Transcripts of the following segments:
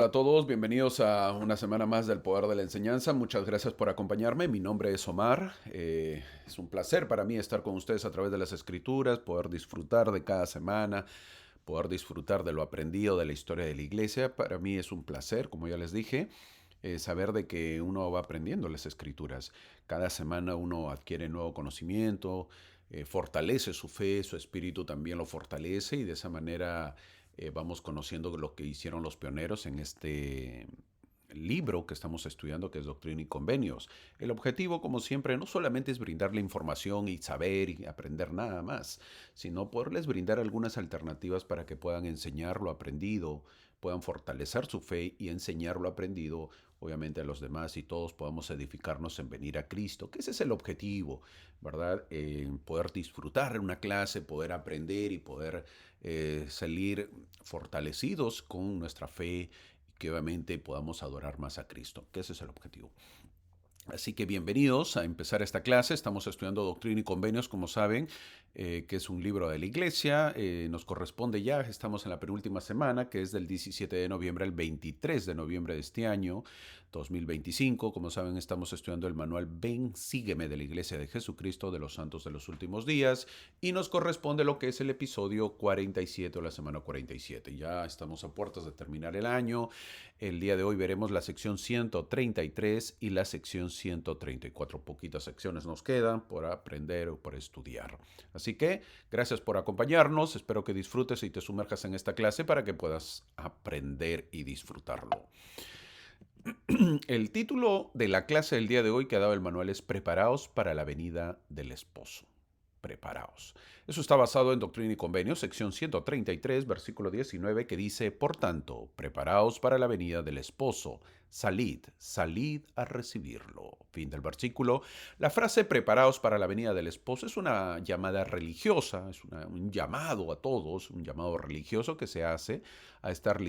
Hola a todos, bienvenidos a una semana más del Poder de la Enseñanza. Muchas gracias por acompañarme. Mi nombre es Omar. Es un placer para mí estar con ustedes a través de las Escrituras, poder disfrutar de cada semana, poder disfrutar de lo aprendido de la historia de la iglesia. Para mí es un placer, como ya les dije, saber de que uno va aprendiendo las Escrituras. Cada semana uno adquiere nuevo conocimiento, fortalece su fe, su espíritu también lo fortalece y de esa manera vamos conociendo lo que hicieron los pioneros en este libro que estamos estudiando, que es Doctrina y Convenios. El objetivo, como siempre, no solamente es brindarle información y saber y aprender nada más, sino poderles brindar algunas alternativas para que puedan enseñar lo aprendido, puedan fortalecer su fe y enseñar lo aprendido, obviamente, a los demás y todos podamos edificarnos en venir a Cristo, que ese es el objetivo, ¿verdad? Poder disfrutar una clase, poder aprender y poder salir fortalecidos con nuestra fe y que obviamente podamos adorar más a Cristo, que ese es el objetivo. Así que bienvenidos a empezar esta clase. Estamos estudiando Doctrina y Convenios, como saben, que es un libro de la iglesia. Nos corresponde ya, estamos en la penúltima semana, que es del 17 de noviembre al 23 de noviembre de este año, 2025. Como saben, estamos estudiando el manual Ven, sígueme de la Iglesia de Jesucristo de los Santos de los Últimos Días y nos corresponde lo que es el episodio 47 o la semana 47. Ya estamos a puertas de terminar el año. El día de hoy veremos la sección 133 y la sección 134. Poquitas secciones nos quedan por aprender o por estudiar. Así que gracias por acompañarnos. Espero que disfrutes y te sumerjas en esta clase para que puedas aprender y disfrutarlo. El título de la clase del día de hoy que ha dado el manual es Preparaos para la venida del esposo. Preparaos. Eso está basado en Doctrina y Convenios, sección 133, versículo 19, que dice, por tanto, preparaos para la venida del esposo, salid, salid a recibirlo. Fin del versículo. La frase preparaos para la venida del esposo es una llamada religiosa, es un llamado a todos, un llamado religioso que se hace a estar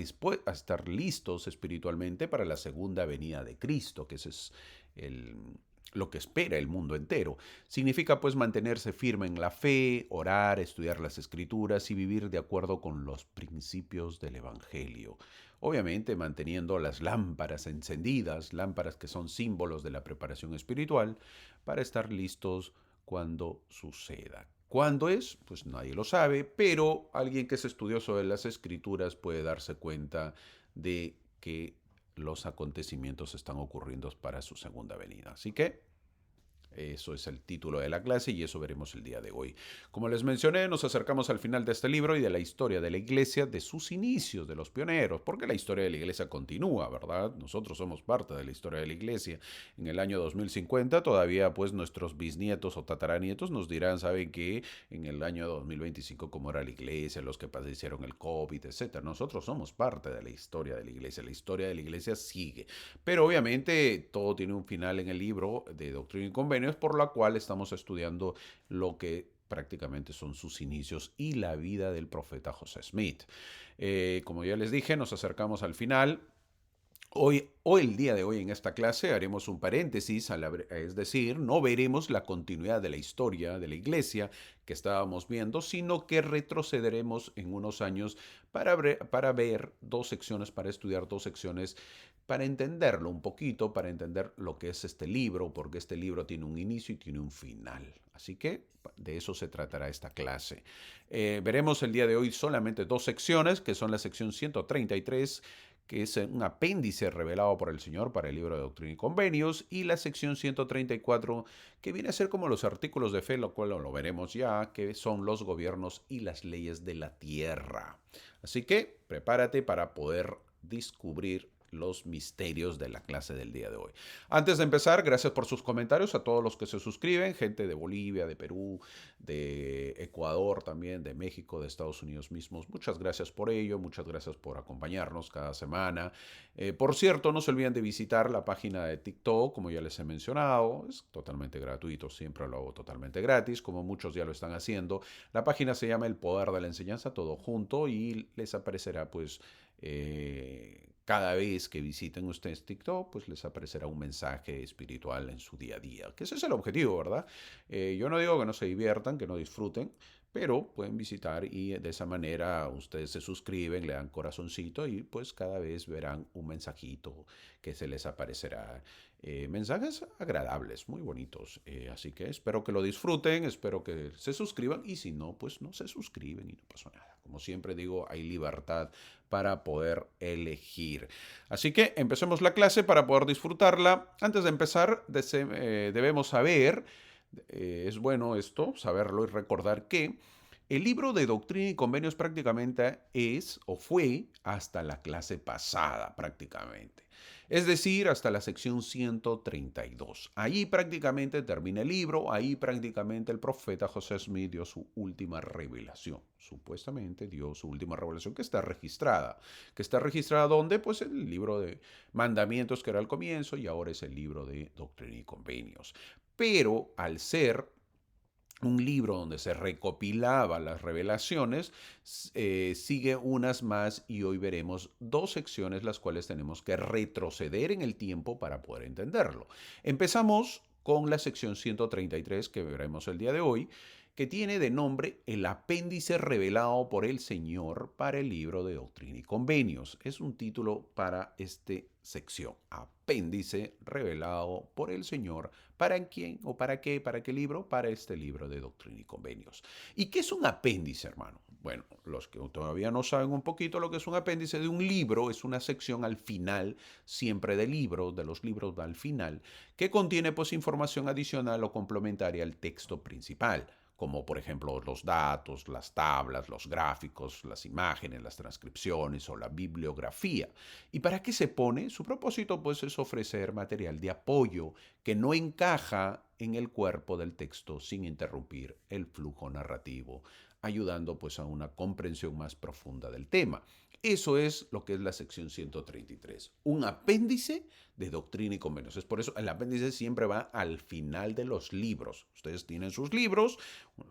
listos espiritualmente para la segunda venida de Cristo, que ese es el lo que espera el mundo entero. Significa pues mantenerse firme en la fe, orar, estudiar las escrituras y vivir de acuerdo con los principios del Evangelio. Obviamente manteniendo las lámparas encendidas, lámparas que son símbolos de la preparación espiritual, para estar listos cuando suceda. ¿Cuándo es? Pues nadie lo sabe, pero alguien que es estudioso de las escrituras puede darse cuenta de que los acontecimientos están ocurriendo para su segunda venida. Así que eso es el título de la clase y eso veremos el día de hoy. Como les mencioné, nos acercamos al final de este libro y de la historia de la iglesia, de sus inicios, de los pioneros, porque la historia de la iglesia continúa, ¿verdad? Nosotros somos parte de la historia de la iglesia. En el año 2050 todavía pues nuestros bisnietos o tataranietos nos dirán, ¿saben qué? En el año 2025 cómo era la iglesia, los que padecieron el COVID, etcétera. Nosotros somos parte de la historia de la iglesia. La historia de la iglesia sigue. Pero obviamente todo tiene un final en el libro de Doctrina y Convenios, por la cual estamos estudiando lo que prácticamente son sus inicios y la vida del profeta José Smith. Como ya les dije, nos acercamos al final. Hoy, el día de hoy en esta clase haremos un paréntesis, es decir, no veremos la continuidad de la historia de la iglesia que estábamos viendo, sino que retrocederemos en unos años para ver dos secciones, para estudiar dos secciones, para entenderlo un poquito, para entender lo que es este libro, porque este libro tiene un inicio y tiene un final. Así que de eso se tratará esta clase. Veremos el día de hoy solamente dos secciones, que son la sección 133, que es un apéndice revelado por el Señor para el libro de Doctrina y Convenios, y la sección 134, que viene a ser como los artículos de fe, lo cual lo veremos ya, que son los gobiernos y las leyes de la tierra. Así que prepárate para poder descubrir los misterios de la clase del día de hoy. Antes de empezar, gracias por sus comentarios a todos los que se suscriben, gente de Bolivia, de Perú, de Ecuador también, de México, de Estados Unidos mismos. Muchas gracias por ello, muchas gracias por acompañarnos cada semana. Por cierto, no se olviden de visitar la página de TikTok, como ya les he mencionado, es totalmente gratuito, siempre lo hago totalmente gratis, como muchos ya lo están haciendo. La página se llama El Poder de la Enseñanza, todo junto, y les aparecerá pues Cada vez que visiten ustedes TikTok, pues les aparecerá un mensaje espiritual en su día a día, que ese es el objetivo, ¿verdad? Yo no digo que no se diviertan, que no disfruten, pero pueden visitar y de esa manera ustedes se suscriben, le dan corazoncito y pues cada vez verán un mensajito que se les aparecerá. Mensajes agradables, muy bonitos. Así que espero que lo disfruten, espero que se suscriban y si no, pues no se suscriben y no pasa nada. Como siempre digo, hay libertad para poder elegir. Así que empecemos la clase para poder disfrutarla. Antes de empezar, debemos saber, es bueno esto, saberlo y recordar que el libro de Doctrina y Convenios prácticamente es o fue hasta la clase pasada prácticamente. Es decir, hasta la sección 132. Ahí prácticamente termina el libro, ahí prácticamente el profeta José Smith dio su última revelación. Supuestamente dio su última revelación que está registrada. ¿Que está registrada dónde? Pues en el libro de mandamientos que era al comienzo y ahora es el libro de Doctrina y Convenios. Pero al ser un libro donde se recopilaba las revelaciones, sigue unas más y hoy veremos dos secciones las cuales tenemos que retroceder en el tiempo para poder entenderlo. Empezamos con la sección 133 que veremos el día de hoy, que tiene de nombre El apéndice revelado por el Señor para el libro de Doctrina y Convenios. Es un título para esta sección. Apéndice revelado por el Señor. ¿Para quién o para qué? ¿Para qué libro? Para este libro de Doctrina y Convenios. ¿Y qué es un apéndice, hermano? Bueno, los que todavía no saben un poquito lo que es un apéndice de un libro, es una sección al final, siempre del libro, de los libros al final, que contiene pues información adicional o complementaria al texto principal, como por ejemplo los datos, las tablas, los gráficos, las imágenes, las transcripciones o la bibliografía. ¿Y para qué se pone? Su propósito pues es ofrecer material de apoyo que no encaja en el cuerpo del texto sin interrumpir el flujo narrativo, ayudando pues a una comprensión más profunda del tema. Eso es lo que es la sección 133, un apéndice de Doctrina y Convenios. Es por eso el apéndice siempre va al final de los libros. Ustedes tienen sus libros,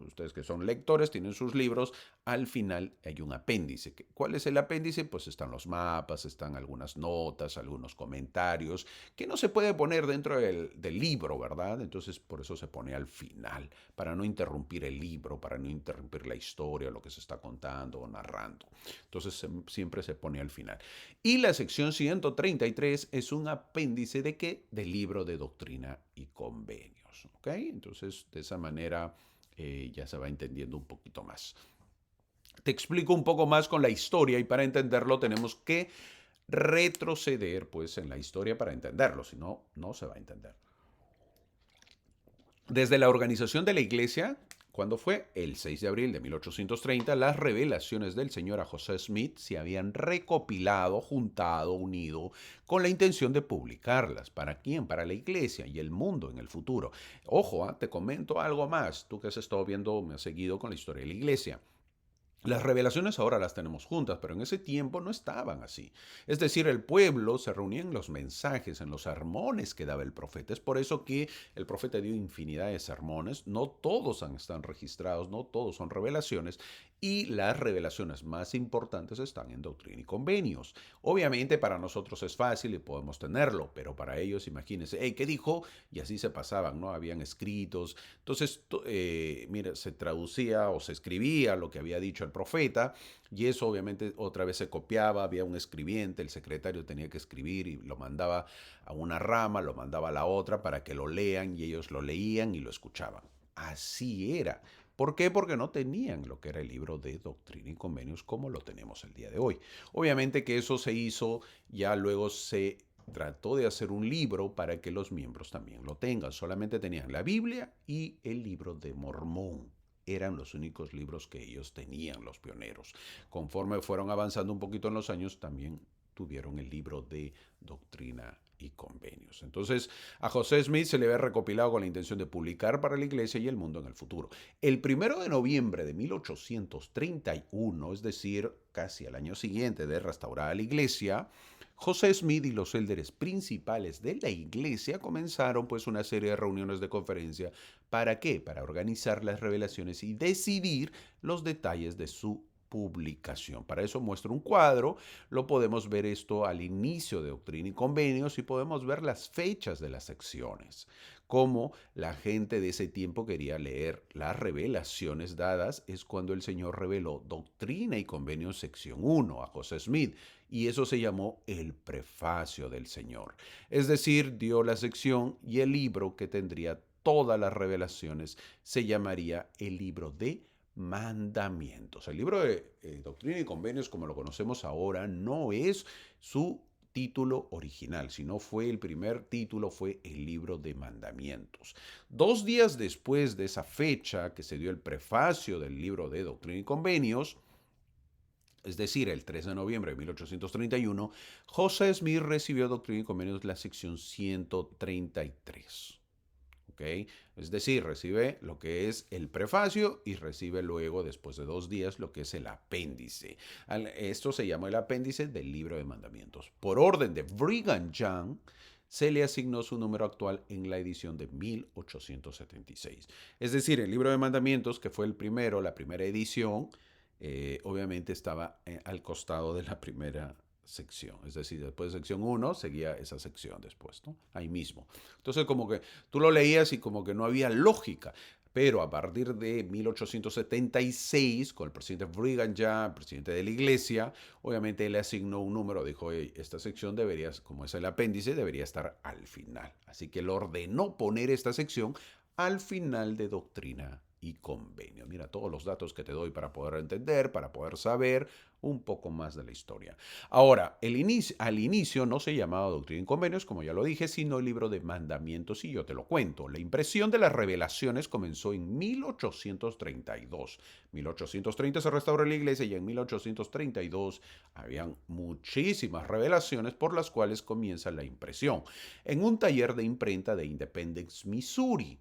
ustedes que son lectores tienen sus libros, al final hay un apéndice. ¿Cuál es el apéndice? Pues están los mapas, están algunas notas, algunos comentarios, que no se puede poner dentro del libro, ¿verdad? Entonces por eso se pone al final, para no interrumpir el libro, para no interrumpir la historia, lo que se está contando o narrando. Entonces siempre se pone al final. Y la sección 133 es un apéndice de qué? Del libro de Doctrina y Convenios. ¿Ok? Entonces de esa manera ya se va entendiendo un poquito más. Te explico un poco más con la historia y para entenderlo tenemos que retroceder pues en la historia para entenderlo, si no, no se va a entender. Desde la organización de la iglesia, cuando fue el 6 de abril de 1830, las revelaciones del Señor a José Smith se habían recopilado, juntado, unido, con la intención de publicarlas. ¿Para quién? Para la iglesia y el mundo en el futuro. Ojo, te comento algo más. Tú que has estado viendo, me has seguido con la historia de la iglesia. Las revelaciones ahora las tenemos juntas, pero en ese tiempo no estaban así. Es decir, el pueblo se reunía en los mensajes, en los sermones que daba el profeta. Es por eso que el profeta dio infinidad de sermones. No todos están registrados, no todos son revelaciones. Y las revelaciones más importantes están en Doctrina y Convenios. Obviamente para nosotros es fácil y podemos tenerlo, pero para ellos, imagínense, hey, ¿qué dijo? Y así se pasaban, ¿no? Habían escritos. Entonces, mira, se traducía o se escribía lo que había dicho el profeta y eso obviamente otra vez se copiaba, había un escribiente, el secretario tenía que escribir y lo mandaba a una rama, lo mandaba a la otra para que lo lean y ellos lo leían y lo escuchaban. Así era. ¿Por qué? Porque no tenían lo que era el libro de Doctrina y Convenios como lo tenemos el día de hoy. Obviamente que eso se hizo, ya luego se trató de hacer un libro para que los miembros también lo tengan. Solamente tenían la Biblia y el libro de Mormón. Eran los únicos libros que ellos tenían, los pioneros. Conforme fueron avanzando un poquito en los años, también tuvieron el libro de Doctrina y Convenios. Entonces, a José Smith se le había recopilado con la intención de publicar para la iglesia y el mundo en el futuro. El 1 de noviembre de 1831, es decir, casi al año siguiente de restaurar la iglesia, José Smith y los élderes principales de la iglesia comenzaron pues una serie de reuniones de conferencia. ¿Para qué? Para organizar las revelaciones y decidir los detalles de su publicación. Para eso muestro un cuadro, lo podemos ver esto al inicio de Doctrina y Convenios y podemos ver las fechas de las secciones, cómo la gente de ese tiempo quería leer las revelaciones dadas, es cuando el Señor reveló Doctrina y Convenios sección 1 a José Smith, y eso se llamó el prefacio del Señor. Es decir, dio la sección y el libro que tendría todas las revelaciones se llamaría el libro de mandamientos. El libro de Doctrina y Convenios, como lo conocemos ahora, no es su título original, sino fue el primer título, fue el libro de mandamientos. 2 días después de esa fecha que se dio el prefacio del libro de Doctrina y Convenios, es decir, el 3 de noviembre de 1831, José Smith recibió Doctrina y Convenios la sección 133. ¿Okay? Es decir, recibe lo que es el prefacio y recibe luego, después de 2 días, lo que es el apéndice. Esto se llama el apéndice del libro de mandamientos. Por orden de Brigham Young, se le asignó su número actual en la edición de 1876. Es decir, el libro de mandamientos, que fue el primero, la primera edición, obviamente estaba al costado de la primera sección. Es decir, después de sección 1 seguía esa sección después, ¿no? Ahí mismo. Entonces, como que tú lo leías y como que no había lógica. Pero a partir de 1876, con el presidente Brigham Young, presidente de la iglesia, obviamente él le asignó un número, dijo, oye, esta sección debería, como es el apéndice, debería estar al final. Así que él ordenó poner esta sección al final de Doctrina y Convenio. Mira todos los datos que te doy para poder entender, para poder saber un poco más de la historia. Ahora, al inicio no se llamaba Doctrina y Convenios, como ya lo dije, sino el libro de mandamientos, y yo te lo cuento. La impresión de las revelaciones comenzó en 1832. 1830 se restauró la iglesia y en 1832 habían muchísimas revelaciones por las cuales comienza la impresión. En un taller de imprenta de Independence, Missouri.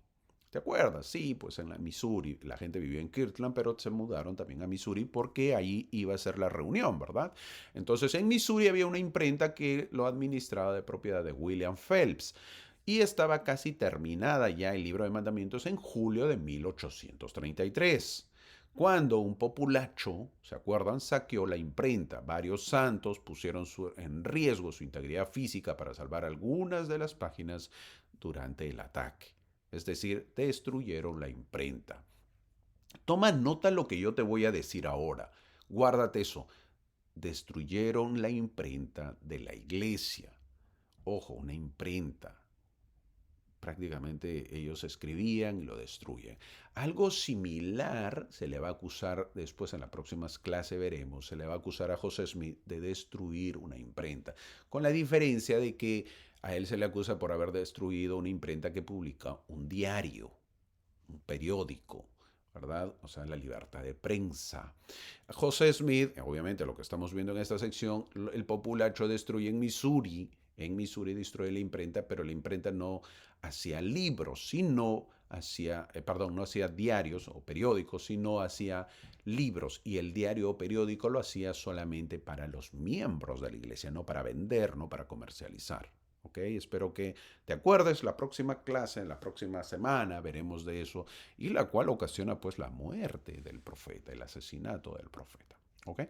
¿Te acuerdas? Sí, pues en la Missouri. La gente vivía en Kirtland, pero se mudaron también a Missouri porque ahí iba a ser la reunión, ¿verdad? Entonces en Missouri había una imprenta que lo administraba de propiedad de William Phelps y estaba casi terminada ya el libro de mandamientos en julio de 1833. Cuando un populacho, ¿se acuerdan?, saqueó la imprenta. Varios santos pusieron en riesgo su integridad física para salvar algunas de las páginas durante el ataque. Es decir, destruyeron la imprenta. Toma nota lo que yo te voy a decir ahora. Guárdate eso. Destruyeron la imprenta de la iglesia. Ojo, una imprenta. Prácticamente ellos escribían y lo destruyen. Algo similar se le va a acusar, después en las próximas clases veremos, se le va a acusar a José Smith de destruir una imprenta, con la diferencia de que a él se le acusa por haber destruido una imprenta que publica un diario, un periódico, ¿verdad? O sea, la libertad de prensa. José Smith, obviamente lo que estamos viendo en esta sección, el populacho destruye en Missouri destruye la imprenta, pero la imprenta no hacía libros, sino hacía, perdón, no hacía diarios o periódicos, sino hacía libros, y el diario o periódico lo hacía solamente para los miembros de la iglesia, no para vender, no para comercializar. ¿Ok? Espero que te acuerdes. La próxima clase, en la próxima semana, veremos de eso, y la cual ocasiona pues la muerte del profeta, el asesinato del profeta. ¿Ok?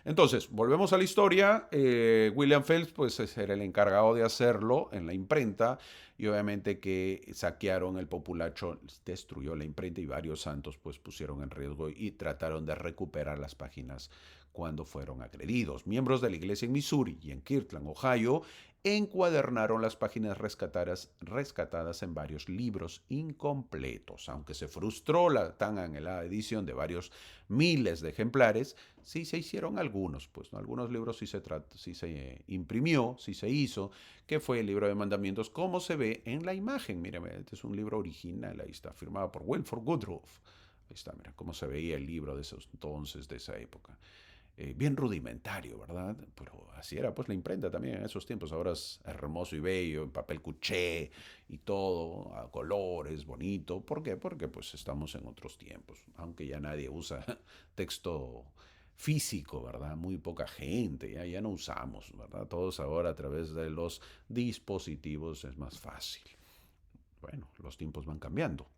Entonces, volvemos a la historia. William Phelps pues era el encargado de hacerlo en la imprenta, y obviamente que saquearon el populacho, destruyó la imprenta y varios santos pues pusieron en riesgo y trataron de recuperar las páginas cuando fueron agredidos. Miembros de la iglesia en Missouri y en Kirtland, Ohio, encuadernaron las páginas rescatadas en varios libros incompletos. Aunque se frustró la tan anhelada edición de varios miles de ejemplares, sí se hicieron algunos, pues, ¿no? Algunos libros sí se imprimió, sí se hizo, que fue el libro de mandamientos, como se ve en la imagen. Mírame, este es un libro original, ahí está, firmado por Wilford Woodruff. Ahí está, mira cómo se veía el libro de esos entonces, de esa época. Bien rudimentario, ¿verdad? Pero así era pues la imprenta también en esos tiempos. Ahora es hermoso y bello, en papel cuché y todo, a colores, bonito. ¿Por qué? Porque pues estamos en otros tiempos, aunque ya nadie usa texto físico, ¿verdad? Muy poca gente, ya no usamos, ¿verdad? Todos ahora a través de los dispositivos es más fácil. Bueno, los tiempos van cambiando.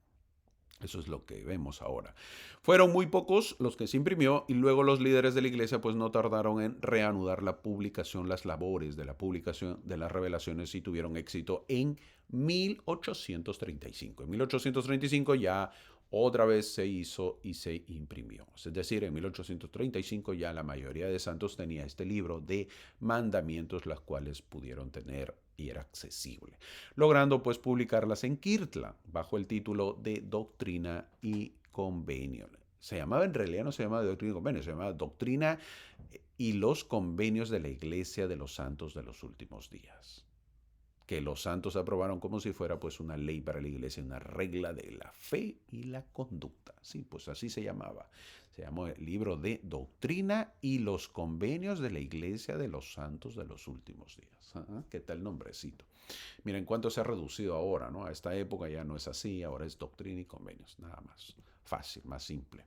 Eso es lo que vemos ahora. Fueron muy pocos los que se imprimió y luego los líderes de la iglesia pues no tardaron en reanudar la publicación, las labores de la publicación de las revelaciones y tuvieron éxito en 1835. En 1835 ya otra vez se hizo y se imprimió. Es decir, en 1835 ya la mayoría de santos tenía este libro de mandamientos, las cuales pudieron tener y era accesible, logrando pues publicarlas en Kirtla bajo el título de Doctrina y Convenio. Se llamaba, en realidad no se llamaba Doctrina y Convenio, se llamaba Doctrina y los Convenios de la Iglesia de los Santos de los Últimos Días, que los santos aprobaron como si fuera pues una ley para la iglesia, una regla de la fe y la conducta. Sí, pues así se llamaba. Se llamó el libro de Doctrina y los Convenios de la Iglesia de los Santos de los Últimos Días. ¿Ah? ¿Qué tal nombrecito? Miren cuánto se ha reducido ahora, ¿no? A esta época ya no es así, ahora es Doctrina y Convenios, nada más fácil, más simple.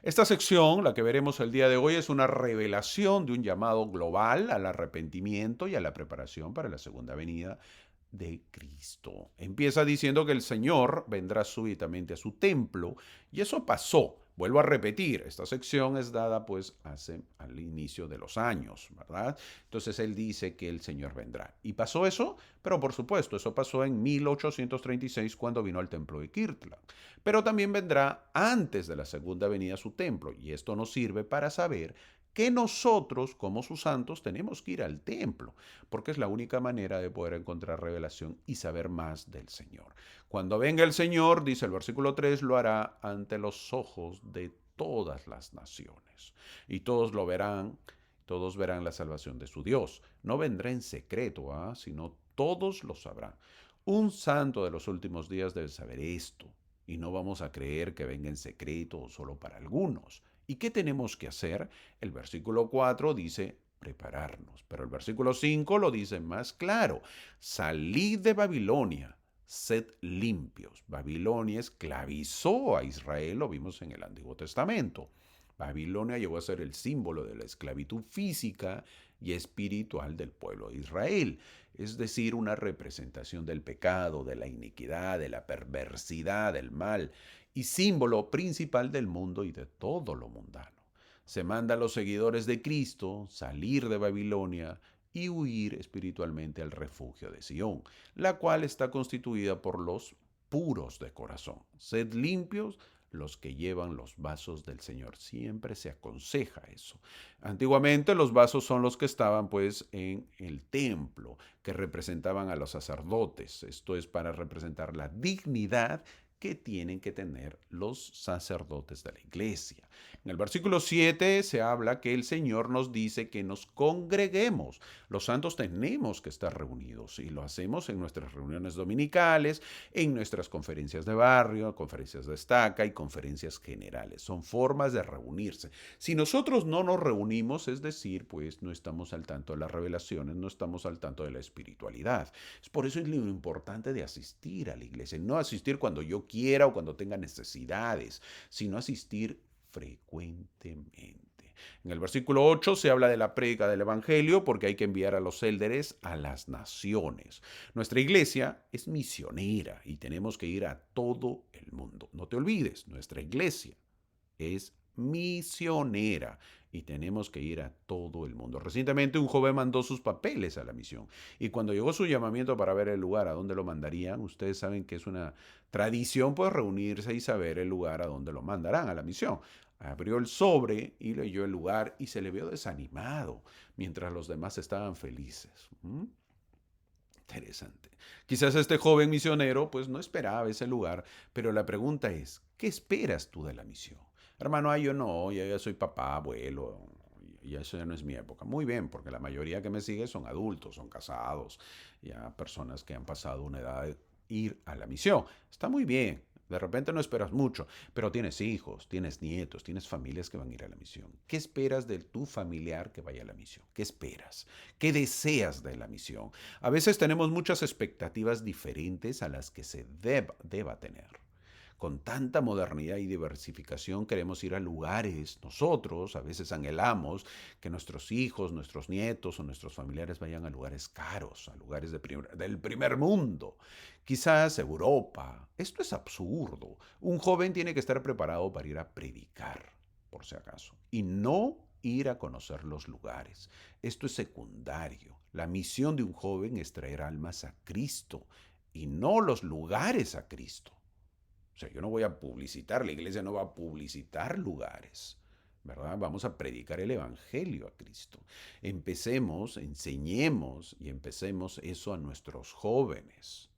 Esta sección, la que veremos el día de hoy, es una revelación de un llamado global al arrepentimiento y a la preparación para la segunda venida de Cristo. Empieza diciendo que el Señor vendrá súbitamente a su templo y eso pasó. Vuelvo a repetir, esta sección es dada pues al inicio de los años, ¿verdad? Entonces él dice que el Señor vendrá. ¿Y pasó eso? Pero por supuesto, eso pasó en 1836 cuando vino al templo de Kirtland. Pero también vendrá antes de la segunda venida a su templo y esto nos sirve para saber que nosotros, como sus santos, tenemos que ir al templo, porque es la única manera de poder encontrar revelación y saber más del Señor. Cuando venga el Señor, dice el versículo 3, lo hará ante los ojos de todas las naciones, y todos verán la salvación de su Dios. No vendrá en secreto, sino todos lo sabrán. Un santo de los últimos días debe saber esto, y no vamos a creer que venga en secreto o solo para algunos. ¿Y qué tenemos que hacer? El versículo 4 dice prepararnos, pero el versículo 5 lo dice más claro. Salid de Babilonia, sed limpios. Babilonia esclavizó a Israel, lo vimos en el Antiguo Testamento. Babilonia llegó a ser el símbolo de la esclavitud física y espiritual del pueblo de Israel, es decir, una representación del pecado, de la iniquidad, de la perversidad, del mal, y símbolo principal del mundo y de todo lo mundano. Se manda a los seguidores de Cristo salir de Babilonia y huir espiritualmente al refugio de Sión, la cual está constituida por los puros de corazón. Sed limpios los que llevan los vasos del Señor. Siempre se aconseja eso. Antiguamente los vasos son los que estaban pues en el templo, que representaban a los sacerdotes. Esto es para representar la dignidad que tienen que tener los sacerdotes de la iglesia. En el versículo 7 se habla que el Señor nos dice que nos congreguemos. Los santos tenemos que estar reunidos y lo hacemos en nuestras reuniones dominicales, en nuestras conferencias de barrio, conferencias de estaca y conferencias generales. Son formas de reunirse. Si nosotros no nos reunimos, es decir, pues no estamos al tanto de las revelaciones, no estamos al tanto de la espiritualidad. Por eso es lo importante de asistir a la iglesia, no asistir cuando yo quiera o cuando tenga necesidades, sino asistir frecuentemente. En el versículo 8 se habla de la prédica del Evangelio porque hay que enviar a los élderes a las naciones. Nuestra iglesia es misionera y tenemos que ir a todo el mundo. No te olvides, nuestra iglesia es misionera y tenemos que ir a todo el mundo. Recientemente un joven mandó sus papeles a la misión y cuando llegó su llamamiento para ver el lugar a donde lo mandarían, ustedes saben que es una tradición pues reunirse y saber el lugar a donde lo mandarán a la misión. Abrió el sobre y leyó el lugar y se le vio desanimado mientras los demás estaban felices. Interesante. Quizás este joven misionero pues no esperaba ese lugar, pero la pregunta es, ¿qué esperas tú de la misión? Hermano, yo no, ya soy papá, abuelo, y eso ya no es mi época. Muy bien, porque la mayoría que me sigue son adultos, son casados, ya personas que han pasado una edad de ir a la misión. Está muy bien, de repente no esperas mucho, pero tienes hijos, tienes nietos, tienes familias que van a ir a la misión. ¿Qué esperas de tu familiar que vaya a la misión? ¿Qué esperas? ¿Qué deseas de la misión? A veces tenemos muchas expectativas diferentes a las que se deba tener. Con tanta modernidad y diversificación queremos ir a lugares, nosotros a veces anhelamos que nuestros hijos, nuestros nietos o nuestros familiares vayan a lugares caros, a lugares del primer mundo, quizás Europa. Esto es absurdo. Un joven tiene que estar preparado para ir a predicar, por si acaso, y no ir a conocer los lugares. Esto es secundario. La misión de un joven es traer almas a Cristo y no los lugares a Cristo. O sea, yo no voy a publicitar, la iglesia no va a publicitar lugares, ¿verdad? Vamos a predicar el Evangelio a Cristo. Empecemos, enseñemos y empecemos eso a nuestros jóvenes.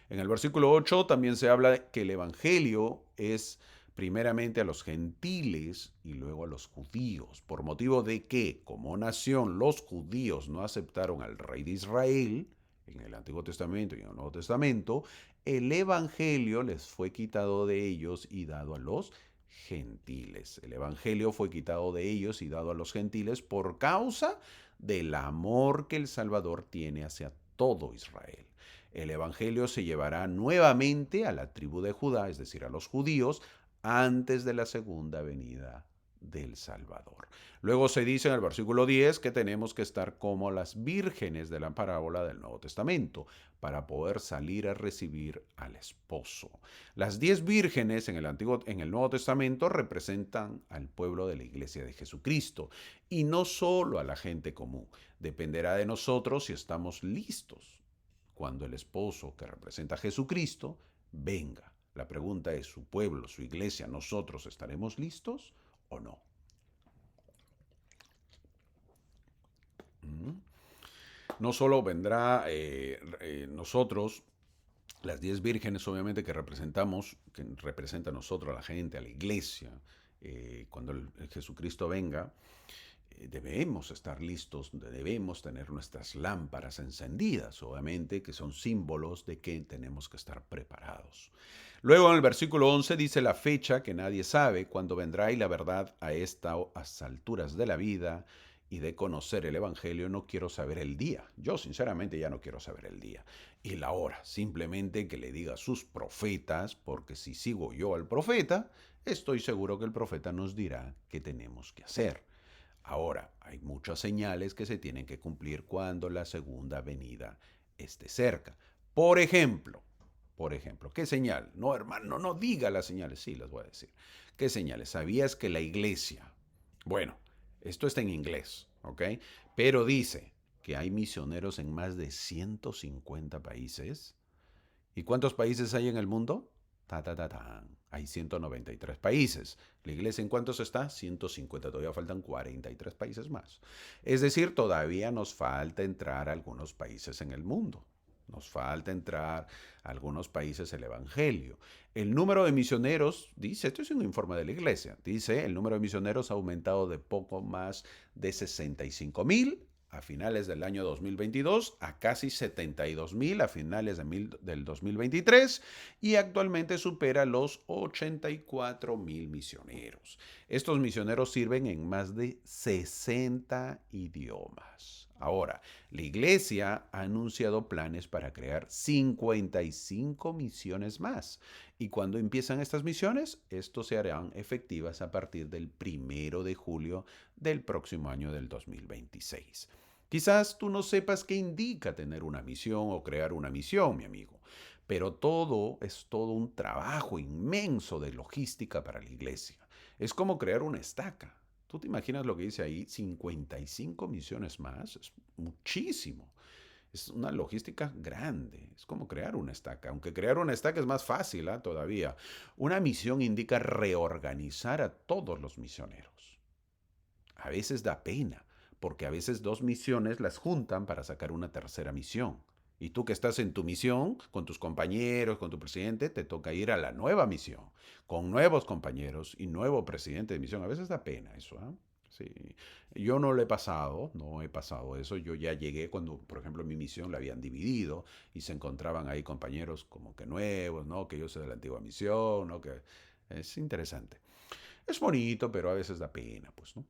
En el versículo 8 también se habla que el Evangelio es primeramente a los gentiles y luego a los judíos, por motivo de que como nación los judíos no aceptaron al rey de Israel en el Antiguo Testamento y en el Nuevo Testamento, el Evangelio les fue quitado de ellos y dado a los gentiles. El Evangelio fue quitado de ellos y dado a los gentiles por causa del amor que el Salvador tiene hacia todo Israel. El Evangelio se llevará nuevamente a la tribu de Judá, es decir, a los judíos, antes de la segunda venida del Salvador. Luego se dice en el versículo 10 que tenemos que estar como las vírgenes de la parábola del Nuevo Testamento para poder salir a recibir al esposo. Las 10 vírgenes en el Nuevo Testamento representan al pueblo de la iglesia de Jesucristo y no solo a la gente común. Dependerá de nosotros si estamos listos cuando el esposo que representa a Jesucristo venga. La pregunta es, ¿su pueblo, su iglesia, nosotros estaremos listos o no? No solo vendrá nosotros, las 10 vírgenes obviamente que representamos, que representa a nosotros, a la gente, a la iglesia, cuando el Jesucristo venga, debemos estar listos, debemos tener nuestras lámparas encendidas, obviamente, que son símbolos de que tenemos que estar preparados. Luego en el versículo 11 dice la fecha que nadie sabe cuándo vendrá y la verdad a estas alturas de la vida y de conocer el Evangelio no quiero saber el día. Yo sinceramente ya no quiero saber el día y la hora. Simplemente que le diga a sus profetas, porque si sigo yo al profeta, estoy seguro que el profeta nos dirá qué tenemos que hacer. Ahora, hay muchas señales que se tienen que cumplir cuando la segunda venida esté cerca. Por ejemplo, ¿qué señal? No, hermano, no diga las señales, sí, las voy a decir. ¿Qué señales? ¿Sabías que la iglesia, bueno, esto está en inglés, ¿ok? Pero dice que hay misioneros en más de 150 países. ¿Y cuántos países hay en el mundo? Ta, ta, ta, ta. Hay 193 países. ¿La iglesia en cuántos está? 150. Todavía faltan 43 países más. Es decir, todavía nos falta entrar a algunos países en el mundo. Nos falta entrar a algunos países el Evangelio. El número de misioneros, dice, esto es un informe de la iglesia, dice, el número de misioneros ha aumentado de poco más de 65,000 a finales del año 2022 a casi 72,000 a finales del 2023 y actualmente supera los 84,000 misioneros. Estos misioneros sirven en más de 60 idiomas. Ahora, la iglesia ha anunciado planes para crear 55 misiones más. ¿Y cuando empiezan estas misiones? Estos se harán efectivas a partir del 1 de julio del próximo año del 2026. Quizás tú no sepas qué indica tener una misión o crear una misión, mi amigo, pero es todo un trabajo inmenso de logística para la iglesia. Es como crear una estaca. ¿Tú te imaginas lo que dice ahí? 55 misiones más. Es muchísimo. Es una logística grande. Es como crear una estaca. Aunque crear una estaca es más fácil, todavía. Una misión indica reorganizar a todos los misioneros. A veces da pena, porque a veces dos misiones las juntan para sacar una tercera misión. Y tú que estás en tu misión, con tus compañeros, con tu presidente, te toca ir a la nueva misión, con nuevos compañeros y nuevo presidente de misión. A veces da pena eso, ¿eh? Sí. Yo no lo he pasado, no he pasado eso. Yo ya llegué cuando, por ejemplo, mi misión la habían dividido y se encontraban ahí compañeros como que nuevos, ¿no? Que yo soy de la antigua misión, ¿no? Que es interesante. Es bonito, pero a veces da pena, pues, ¿no?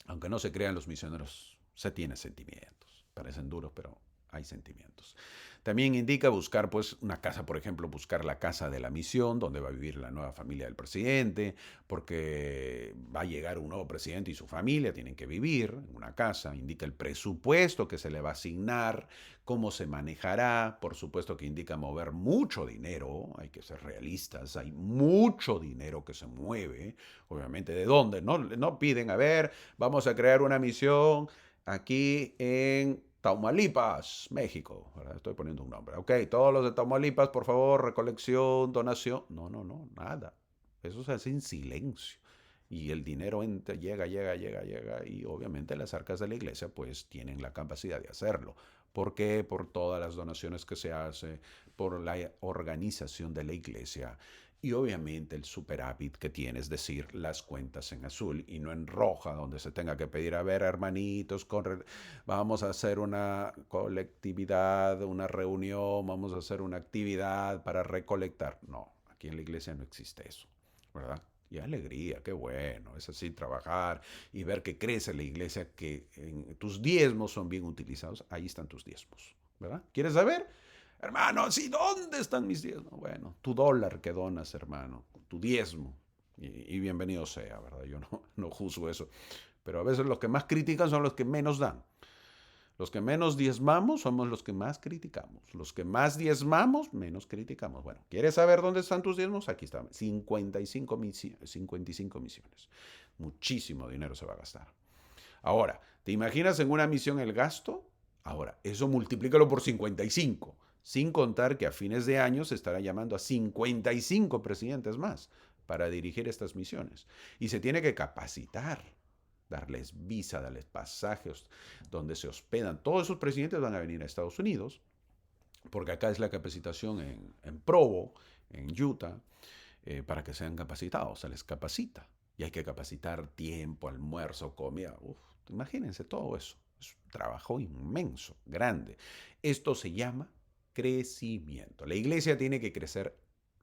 Aunque no se crean los misioneros, se tienen sentimientos. Parecen duros, pero hay sentimientos. También indica buscar pues una casa, por ejemplo, buscar la casa de la misión, donde va a vivir la nueva familia del presidente, porque va a llegar un nuevo presidente y su familia tienen que vivir en una casa, indica el presupuesto que se le va a asignar, cómo se manejará, por supuesto que indica mover mucho dinero, hay que ser realistas, hay mucho dinero que se mueve, obviamente, ¿de dónde? No piden, a ver, vamos a crear una misión aquí en Tamaulipas, México. ¿Verdad? Estoy poniendo un nombre. Ok, todos los de Tamaulipas, por favor, recolección, donación. No, nada. Eso se hace en silencio. Y el dinero entra, llega. Y obviamente las arcas de la iglesia pues tienen la capacidad de hacerlo. ¿Por qué? Por todas las donaciones que se hace, por la organización de la iglesia y obviamente el superávit que tiene, es decir, las cuentas en azul y no en roja, donde se tenga que pedir, a ver, hermanitos, vamos a hacer una colectividad, una reunión, vamos a hacer una actividad para recolectar. No, aquí en la iglesia no existe eso, ¿verdad? Y alegría, qué bueno, es así trabajar y ver que crece la iglesia, que tus diezmos son bien utilizados, ahí están tus diezmos, ¿verdad? ¿Quieres saber? Hermano, sí, ¿dónde están mis diezmos? Bueno, tu dólar que donas, hermano, tu diezmo. Y bienvenido sea, ¿verdad? Yo no juzgo eso. Pero a veces los que más critican son los que menos dan. Los que menos diezmamos somos los que más criticamos. Los que más diezmamos, menos criticamos. Bueno, ¿quieres saber dónde están tus diezmos? Aquí están. 55 misiones. Muchísimo dinero se va a gastar. Ahora, ¿te imaginas en una misión el gasto? Ahora, eso multiplícalo por 55, sin contar que a fines de año se estará llamando a 55 presidentes más para dirigir estas misiones. Y se tiene que capacitar, darles visa, darles pasajes, donde se hospedan. Todos esos presidentes van a venir a Estados Unidos, porque acá es la capacitación en Provo, en Utah, para que sean capacitados, se les capacita. Y hay que capacitar tiempo, almuerzo, comida. Uf, imagínense todo eso. Es un trabajo inmenso, grande. Esto se llama crecimiento. La iglesia tiene que crecer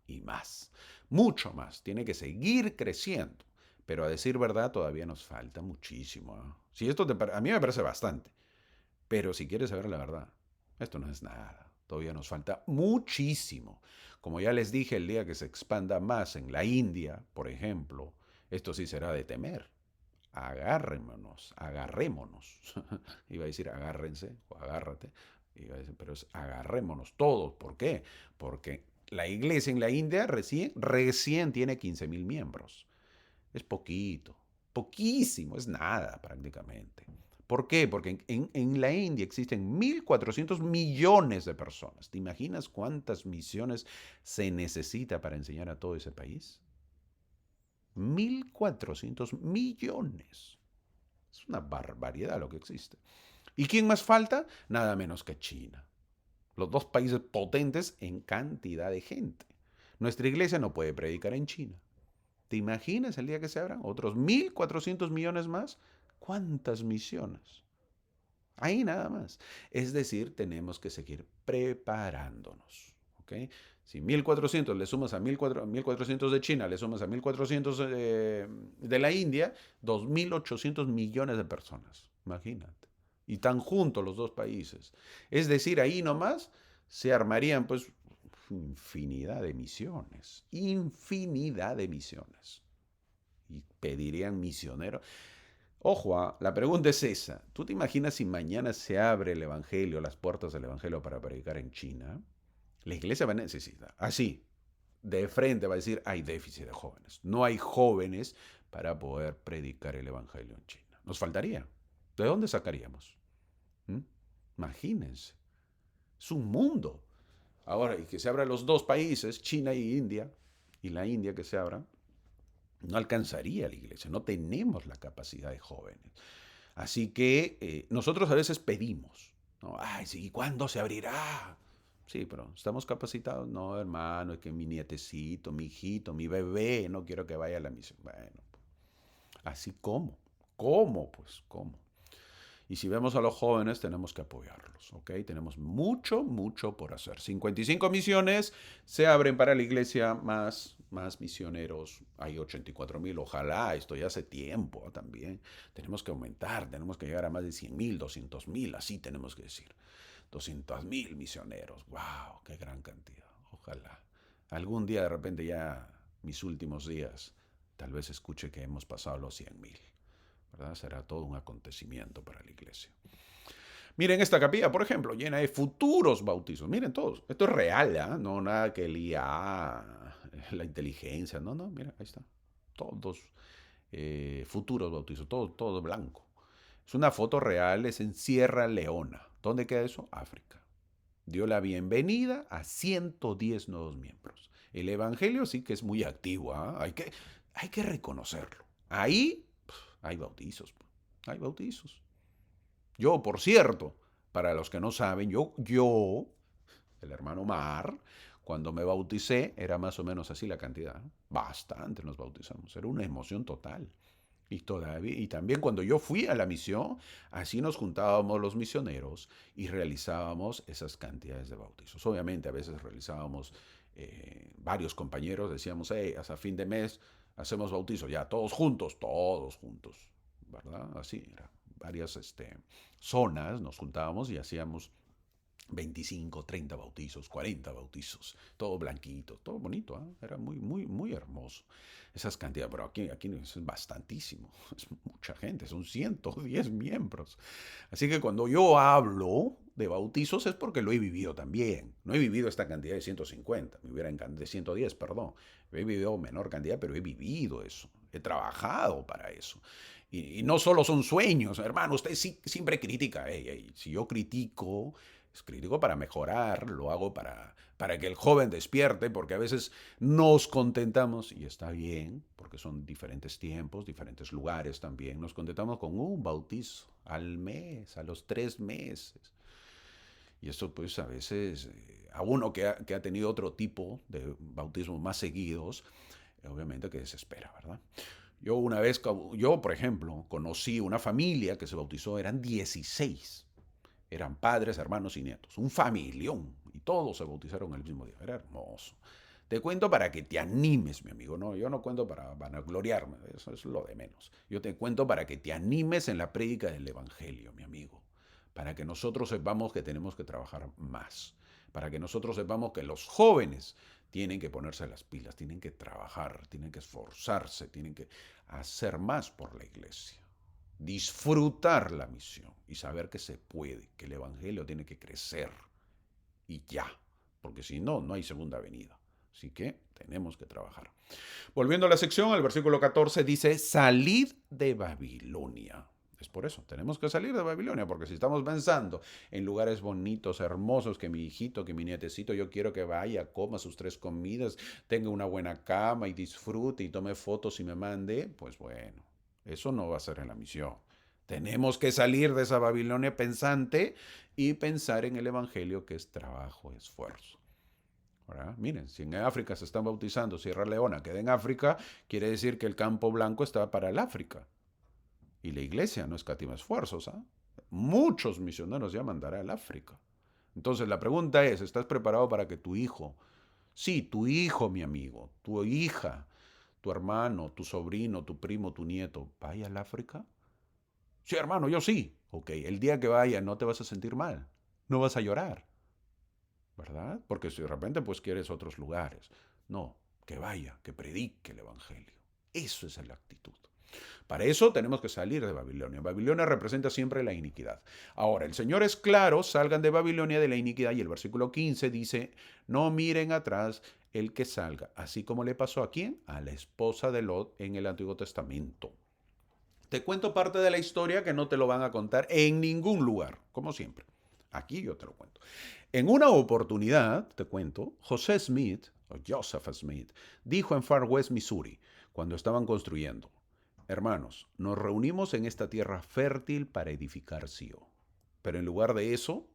y más, mucho más. Tiene que seguir creciendo. Pero a decir verdad, todavía nos falta muchísimo. ¿Eh? Si esto a mí me parece bastante. Pero si quieres saber la verdad, esto no es nada. Todavía nos falta muchísimo. Como ya les dije, el día que se expanda más en la India, por ejemplo, esto sí será de temer. Agarrémonos. Iba a decir agárrense o agárrate, iba a decir, pero es agarrémonos todos. ¿Por qué? Porque la iglesia en la India recién tiene 15.000 miembros. Es poquito, poquísimo, es nada prácticamente. ¿Por qué? Porque en la India existen 1.400 millones de personas. ¿Te imaginas cuántas misiones se necesita para enseñar a todo ese país? 1.400 millones. Es una barbaridad lo que existe. ¿Y quién más falta? Nada menos que China. Los dos países potentes en cantidad de gente. Nuestra iglesia no puede predicar en China. ¿Te imaginas el día que se abran otros 1.400 millones más? ¿Cuántas misiones? Ahí nada más. Es decir, tenemos que seguir preparándonos. ¿Ok? Si 1.400 le sumas a 1.400 de China, le sumas a 1.400 de la India, 2.800 millones de personas. Imagínate. Y tan juntos los dos países. Es decir, ahí nomás se armarían pues infinidad de misiones. Infinidad de misiones. Y pedirían misioneros. Ojo, la pregunta es esa. ¿Tú te imaginas si mañana se abre el Evangelio, las puertas del Evangelio para predicar en China? La iglesia va a necesitar, así, de frente va a decir, hay déficit de jóvenes. No hay jóvenes para poder predicar el Evangelio en China. Nos faltaría. ¿De dónde sacaríamos? ¿Mm? Imagínense. Es un mundo. Ahora, y que se abran los dos países, China y India, y la India que se abra, no alcanzaría la iglesia, no tenemos la capacidad de jóvenes. Así que nosotros a veces pedimos, ¿no? Ay, sí, ¿cuándo se abrirá? Sí, pero ¿estamos capacitados? No, hermano, es que mi nietecito, mi hijito, mi bebé, no quiero que vaya a la misión. Bueno, así como, ¿cómo? Pues, ¿cómo? Y si vemos a los jóvenes, tenemos que apoyarlos, ¿ok? Tenemos mucho por hacer. 55 misiones se abren para la iglesia, más misioneros. Hay 84.000, ojalá, esto ya hace tiempo también. Tenemos que aumentar, tenemos que llegar a más de 100.000, 200.000, así tenemos que decir. 200,000 misioneros. ¡Wow! ¡Qué gran cantidad! Ojalá. Algún día de repente ya mis últimos días, tal vez escuche que hemos pasado los 100,000. ¿Verdad? Será todo un acontecimiento para la iglesia. Miren esta capilla, por ejemplo, llena de futuros bautizos. Miren todos. Esto es real, ¿eh? No nada que el IA, la inteligencia. No, no, mira, ahí está. Todos futuros bautizos, todo blanco. Es una foto real, es en Sierra Leona. ¿Dónde queda eso? África. Dio la bienvenida a 110 nuevos miembros. El evangelio sí que es muy activo, ¿eh? Hay que reconocerlo. Ahí hay bautizos. Hay bautizos. Yo, por cierto, para los que no saben, el hermano Mar, cuando me bauticé, era más o menos así la cantidad. Bastante nos bautizamos. Era una emoción total. Y también cuando yo fui a la misión, así nos juntábamos los misioneros y realizábamos esas cantidades de bautizos. Obviamente a veces realizábamos varios compañeros, decíamos, hey, hasta fin de mes hacemos bautizo, ya todos juntos, ¿verdad? Así era. Varias zonas nos juntábamos y hacíamos 25, 30 bautizos, 40 bautizos, todo blanquito, todo bonito, ¿eh? Era muy, muy, muy hermoso. Esas cantidades, pero aquí es bastantísimo, es mucha gente, son 110 miembros. Así que cuando yo hablo de bautizos es porque lo he vivido también. No he vivido esta cantidad de 150, me hubiera encantado, de 110, perdón. He vivido menor cantidad, pero he vivido eso, he trabajado para eso. Y no solo son sueños, hermano, usted siempre critica. Si yo critico, es crítico para mejorar, lo hago para que el joven despierte, porque a veces nos contentamos, y está bien, porque son diferentes tiempos, diferentes lugares también, nos contentamos con un bautizo al mes, a los 3 meses. Y esto pues a veces, a uno que ha tenido otro tipo de bautismos más seguidos, obviamente que desespera, ¿verdad? Yo, por ejemplo, conocí una familia que se bautizó, eran 16. Eran padres, hermanos y nietos. Un familión. Y todos se bautizaron el mismo día. Era hermoso. Te cuento para que te animes, mi amigo. No, yo no cuento para vanagloriarme. Eso es lo de menos. Yo te cuento para que te animes en la prédica del Evangelio, mi amigo. Para que nosotros sepamos que tenemos que trabajar más. Para que nosotros sepamos que los jóvenes tienen que ponerse las pilas, tienen que trabajar, tienen que esforzarse, tienen que hacer más por la iglesia. Disfrutar la misión y saber que se puede, que el Evangelio tiene que crecer y ya, porque si no, no hay segunda venida. Así que tenemos que trabajar. Volviendo a la sección, el versículo 14 dice, salid de Babilonia. Es por eso, tenemos que salir de Babilonia, porque si estamos pensando en lugares bonitos, hermosos, que mi hijito, que mi nietecito, yo quiero que vaya, coma sus 3 comidas, tenga una buena cama y disfrute y tome fotos y me mande, pues bueno, eso no va a ser en la misión. Tenemos que salir de esa Babilonia pensante y pensar en el Evangelio, que es trabajo, esfuerzo. ¿Verdad? Miren, si en África se están bautizando, Sierra Leona queda en África, quiere decir que el campo blanco está para el África. Y la iglesia no escatima esfuerzos. ¿Ah? Muchos misioneros ya mandará al África. Entonces la pregunta es, ¿estás preparado para que tu hijo, sí, tu hijo, mi amigo, tu hija, tu hermano, tu sobrino, tu primo, tu nieto, vaya al África? Sí, hermano, yo sí. Ok, el día que vaya no te vas a sentir mal, no vas a llorar, ¿verdad? Porque si de repente pues quieres otros lugares. No, que vaya, que predique el Evangelio. Eso es la actitud. Para eso tenemos que salir de Babilonia. Babilonia representa siempre la iniquidad. Ahora, el Señor es claro, salgan de Babilonia de la iniquidad, y el versículo 15 dice, no miren atrás el que salga, así como le pasó a quién, a la esposa de Lot en el Antiguo Testamento. Te cuento parte de la historia que no te lo van a contar en ningún lugar, como siempre. Aquí yo te lo cuento. En una oportunidad, te cuento, José Smith, o Joseph Smith, dijo en Far West, Missouri, cuando estaban construyendo, hermanos, nos reunimos en esta tierra fértil para edificar Sion. Pero en lugar de eso,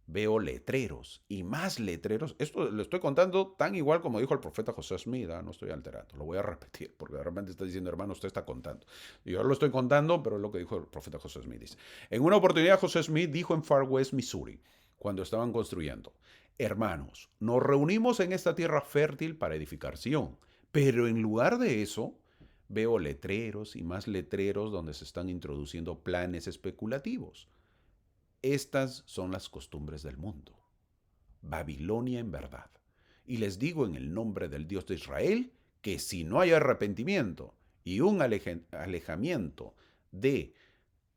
veo letreros y más letreros. Esto lo estoy contando tan igual como dijo el profeta José Smith, ¿eh? No estoy alterando, lo voy a repetir, porque de repente está diciendo, hermano, usted está contando. Y yo lo estoy contando, pero es lo que dijo el profeta José Smith. Dice, en una oportunidad José Smith dijo en Far West, Missouri, cuando estaban construyendo, hermanos, nos reunimos en esta tierra fértil para edificar Sion, pero en lugar de eso, veo letreros y más letreros donde se están introduciendo planes especulativos. Estas son las costumbres del mundo. Babilonia en verdad. Y les digo en el nombre del Dios de Israel que si no hay arrepentimiento y un alejamiento de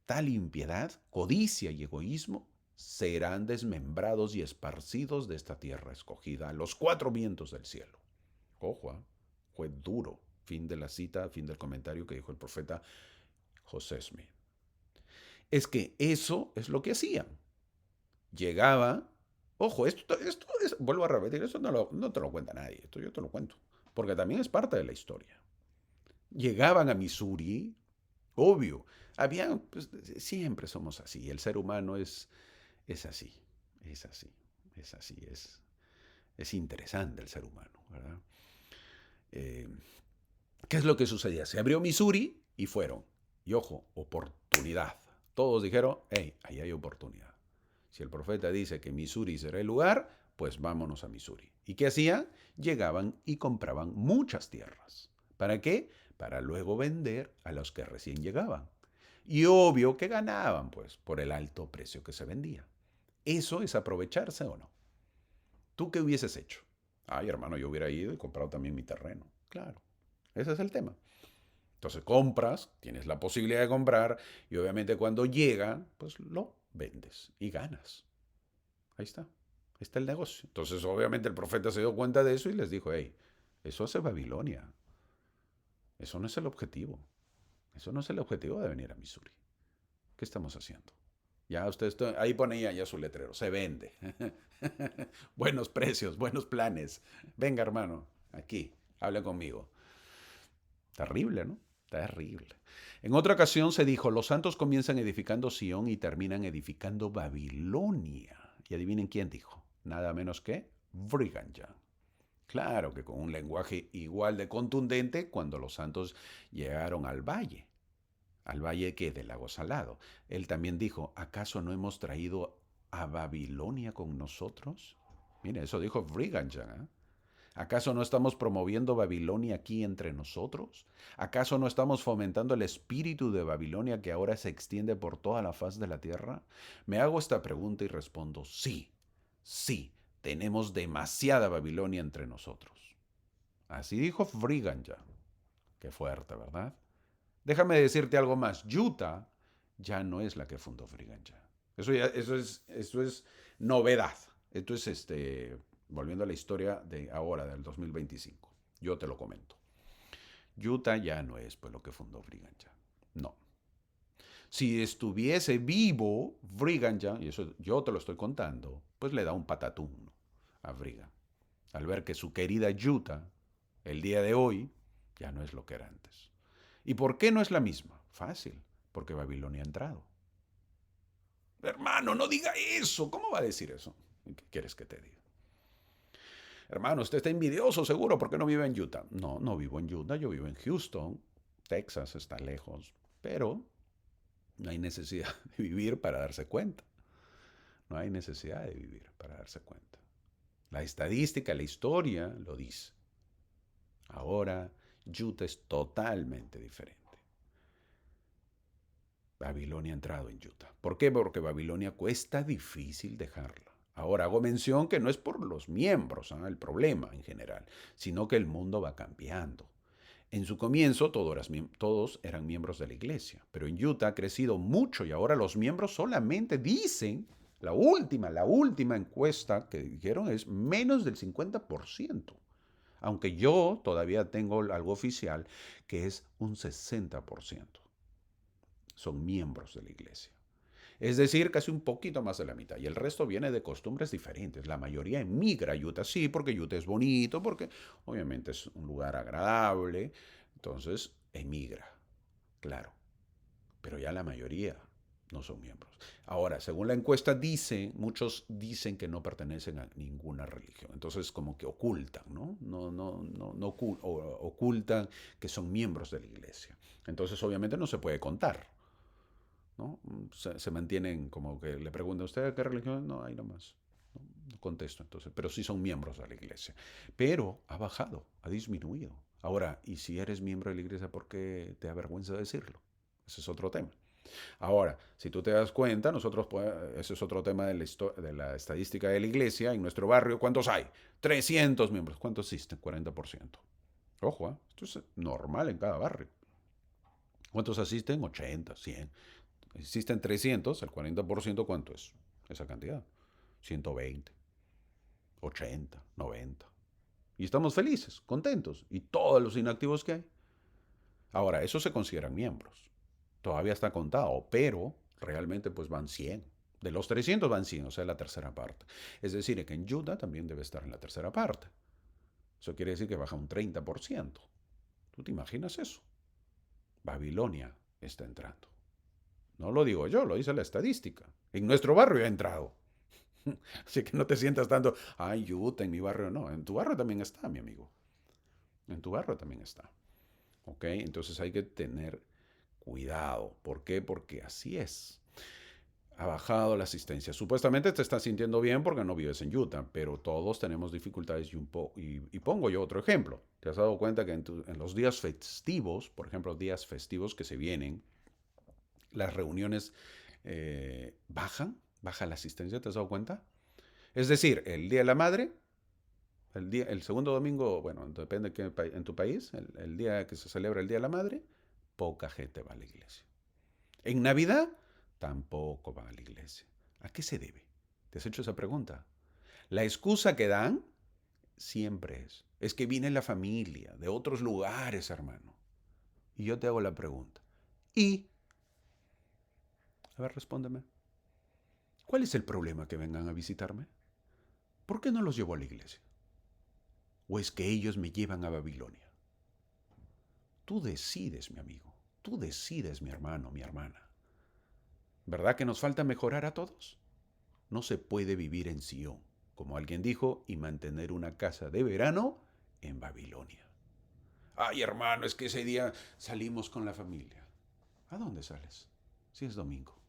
tal impiedad, codicia y egoísmo, serán desmembrados y esparcidos de esta tierra escogida a los cuatro vientos del cielo. Ojo, fue duro. Fin de la cita, fin del comentario que dijo el profeta José Smith. Es que eso es lo que hacían. Llegaba, ojo, vuelvo a repetir, eso no te lo cuenta nadie, esto yo te lo cuento, porque también es parte de la historia. Llegaban a Missouri, obvio, había, pues, siempre somos así, el ser humano es así, es así, es así, es interesante el ser humano, ¿verdad? Eh, ¿Qué es lo que sucedía? Se abrió Missouri y fueron. Y ojo, oportunidad. Todos dijeron, hey, ahí hay oportunidad. Si el profeta dice que Missouri será el lugar, pues vámonos a Missouri. ¿Y qué hacían? Llegaban y compraban muchas tierras. ¿Para qué? Para luego vender a los que recién llegaban. Y obvio que ganaban, pues, por el alto precio que se vendía. ¿Eso es aprovecharse o no? ¿Tú qué hubieses hecho? Ay, hermano, yo hubiera ido y comprado también mi terreno. Claro, ese es el tema. Entonces compras, tienes la posibilidad de comprar y obviamente cuando llega, pues lo vendes y ganas. Ahí está. Ahí está el negocio. Entonces obviamente el profeta se dio cuenta de eso y les dijo, hey, eso hace Babilonia. Eso no es el objetivo. Eso no es el objetivo de venir a Missouri. ¿Qué estamos haciendo? Ya ahí pone ya su letrero. Se vende. Buenos precios, buenos planes. Venga, hermano, aquí, hable conmigo. Terrible, ¿no? Terrible. En otra ocasión se dijo, los santos comienzan edificando Sión y terminan edificando Babilonia. Y adivinen quién dijo. Nada menos que Brigham Young. Claro que con un lenguaje igual de contundente cuando los santos llegaron al valle. ¿Al valle qué? Del lago Salado. Él también dijo, ¿acaso no hemos traído a Babilonia con nosotros? Mire, eso dijo Brigham Young, ¿eh? ¿Acaso no estamos promoviendo Babilonia aquí entre nosotros? ¿Acaso no estamos fomentando el espíritu de Babilonia que ahora se extiende por toda la faz de la tierra? Me hago esta pregunta y respondo, sí, sí, tenemos demasiada Babilonia entre nosotros. Así dijo Brigham Young. Qué fuerte, ¿verdad? Déjame decirte algo más. Utah ya no es la que fundó Brigham Young. Eso es novedad. Esto es volviendo a la historia de ahora, del 2025. Yo te lo comento. Utah ya no es pues lo que fundó Brigham Young. No. Si estuviese vivo Brigham Young, y eso yo te lo estoy contando, pues le da un patatún a Brigham. Al ver que su querida Utah, el día de hoy, ya no es lo que era antes. ¿Y por qué no es la misma? Fácil, porque Babilonia ha entrado. Hermano, no diga eso. ¿Cómo va a decir eso? ¿Qué quieres que te diga? Hermano, usted está envidioso seguro porque no vive en Utah. No, no vivo en Utah, yo vivo en Houston. Texas está lejos, pero no hay necesidad de vivir para darse cuenta. No hay necesidad de vivir para darse cuenta. La estadística, la historia lo dice. Ahora, Utah es totalmente diferente. Babilonia ha entrado en Utah. ¿Por qué? Porque Babilonia cuesta difícil dejarla. Ahora hago mención que no es por los miembros, el problema en general, sino que el mundo va cambiando. En su comienzo todos eran miembros de la iglesia, pero en Utah ha crecido mucho y ahora los miembros solamente dicen, la última encuesta que dijeron es menos del 50%, aunque yo todavía tengo algo oficial que es un 60% son miembros de la iglesia. Es decir, casi un poquito más de la mitad. Y el resto viene de costumbres diferentes. La mayoría emigra a Utah, sí, porque Utah es bonito, porque obviamente es un lugar agradable. Entonces, emigra, claro. Pero ya la mayoría no son miembros. Ahora, según la encuesta dice, muchos dicen que no pertenecen a ninguna religión. Entonces, como que ocultan, ¿no? No ocultan que son miembros de la iglesia. Entonces, obviamente no se puede contar. ¿No? Se mantienen como que le preguntan, ¿usted a qué religión? No, ahí nomás. No, no contesto entonces, pero sí son miembros de la iglesia. Pero ha bajado, ha disminuido. Ahora, ¿y si eres miembro de la iglesia, por qué te avergüenza decirlo? Ese es otro tema. Ahora, si tú te das cuenta, nosotros, ese es otro tema de la estadística de la iglesia, en nuestro barrio, ¿cuántos hay? 300 miembros. ¿Cuántos existen? 40%. Ojo, esto es normal en cada barrio. ¿Cuántos asisten? 80, 100. Existen 300, el 40%, ¿cuánto es esa cantidad? 120, 80, 90. Y estamos felices, contentos. Y todos los inactivos que hay. Ahora, esos se consideran miembros. Todavía está contado, pero realmente pues van 100. De los 300 van 100, o sea, la tercera parte. Es decir, que en Utah también debe estar en la tercera parte. Eso quiere decir que baja un 30%. ¿Tú te imaginas eso? Babilonia está entrando. No lo digo yo, lo dice la estadística. En nuestro barrio ha entrado. Así que no te sientas tanto, ay, Utah, en mi barrio no. En tu barrio también está, mi amigo. En tu barrio también está. ¿Ok? Entonces hay que tener cuidado. ¿Por qué? Porque así es. Ha bajado la asistencia. Supuestamente te estás sintiendo bien porque no vives en Utah, pero todos tenemos dificultades y pongo yo otro ejemplo. ¿Te has dado cuenta que en los días festivos, por ejemplo, días festivos que se vienen, las reuniones baja la asistencia? ¿Te has dado cuenta? Es decir, el Día de la Madre, el segundo domingo, bueno, depende de en tu país, el día que se celebra el Día de la Madre, poca gente va a la iglesia. En Navidad, tampoco van a la iglesia. ¿A qué se debe? ¿Te has hecho esa pregunta? La excusa que dan siempre es que viene la familia de otros lugares, hermano. Y yo te hago la pregunta. Y, a ver, respóndeme. ¿Cuál es el problema que vengan a visitarme? ¿Por qué no los llevo a la iglesia? ¿O es que ellos me llevan a Babilonia? Tú decides, mi amigo. Tú decides, mi hermano, mi hermana. ¿Verdad que nos falta mejorar a todos? No se puede vivir en Sion, como alguien dijo, y mantener una casa de verano en Babilonia. Ay, hermano, es que ese día salimos con la familia. ¿A dónde sales? Si es domingo.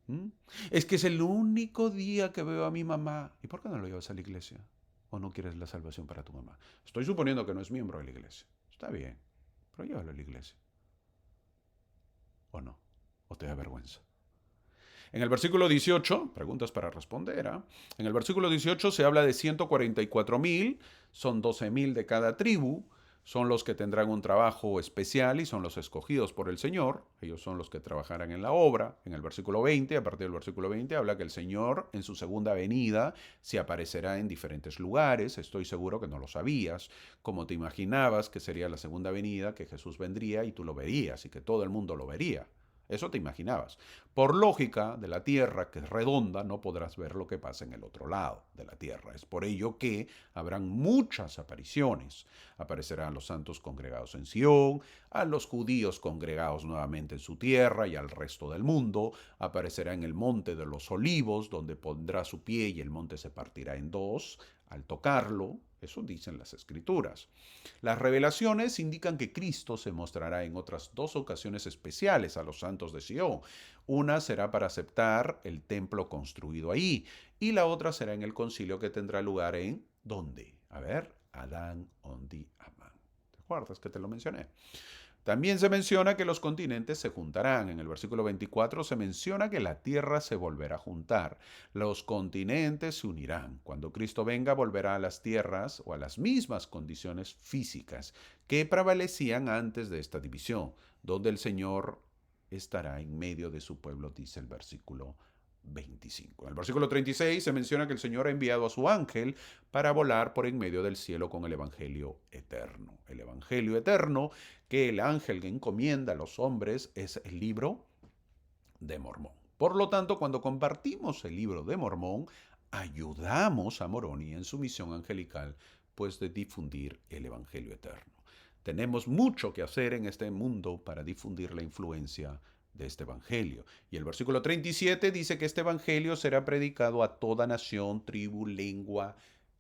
¿Mm? Es que es el único día que veo a mi mamá. ¿Y por qué no lo llevas a la iglesia? ¿O no quieres la salvación para tu mamá? Estoy suponiendo que no es miembro de la iglesia. Está bien, pero llévalo a la iglesia. ¿O no? ¿O te da vergüenza? En el versículo 18, preguntas para responder, ¿eh? En el versículo 18 se habla de 144,000, son 12,000 de cada tribu, son los que tendrán un trabajo especial y son los escogidos por el Señor, ellos son los que trabajarán en la obra. En el versículo 20, a partir del versículo 20, habla que el Señor en su segunda venida se aparecerá en diferentes lugares, estoy seguro que no lo sabías, como te imaginabas que sería la segunda venida, que Jesús vendría y tú lo verías y que todo el mundo lo vería. Eso te imaginabas. Por lógica de la Tierra, que es redonda, no podrás ver lo que pasa en el otro lado de la Tierra. Es por ello que habrán muchas apariciones. Aparecerán los santos congregados en Sion, a los judíos congregados nuevamente en su tierra y al resto del mundo. Aparecerá en el monte de los olivos, donde pondrá su pie y el monte se partirá en dos al tocarlo. Eso dicen las escrituras. Las revelaciones indican que Cristo se mostrará en otras dos ocasiones especiales a los santos de Sion. Una será para aceptar el templo construido ahí y la otra será en el concilio que tendrá lugar en ¿dónde? A ver, Adán Ondi Amán. ¿Te acuerdas que te lo mencioné? También se menciona que los continentes se juntarán. En el versículo 24 se menciona que la tierra se volverá a juntar. Los continentes se unirán. Cuando Cristo venga, volverá a las tierras o a las mismas condiciones físicas que prevalecían antes de esta división, donde el Señor estará en medio de su pueblo, dice el versículo 25. En el versículo 36 se menciona que el Señor ha enviado a su ángel para volar por en medio del cielo con el Evangelio eterno. El Evangelio eterno que el ángel encomienda a los hombres es el libro de Mormón. Por lo tanto, cuando compartimos el libro de Mormón, ayudamos a Moroni en su misión angelical, pues de difundir el Evangelio eterno. Tenemos mucho que hacer en este mundo para difundir la influencia de este evangelio. Y el versículo 37 dice que este evangelio será predicado a toda nación, tribu, lengua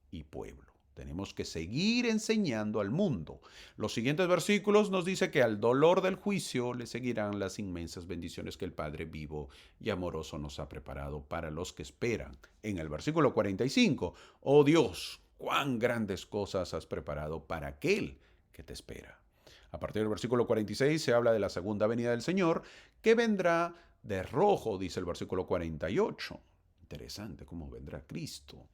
y pueblo. Tenemos que seguir enseñando al mundo. Los siguientes versículos nos dice que al dolor del juicio le seguirán las inmensas bendiciones que el Padre vivo y amoroso nos ha preparado para los que esperan. En el versículo 45, oh Dios, cuán grandes cosas has preparado para aquel que te espera. A partir del versículo 46 se habla de la segunda venida del Señor, que vendrá de rojo, dice el versículo 48. Interesante cómo vendrá Cristo.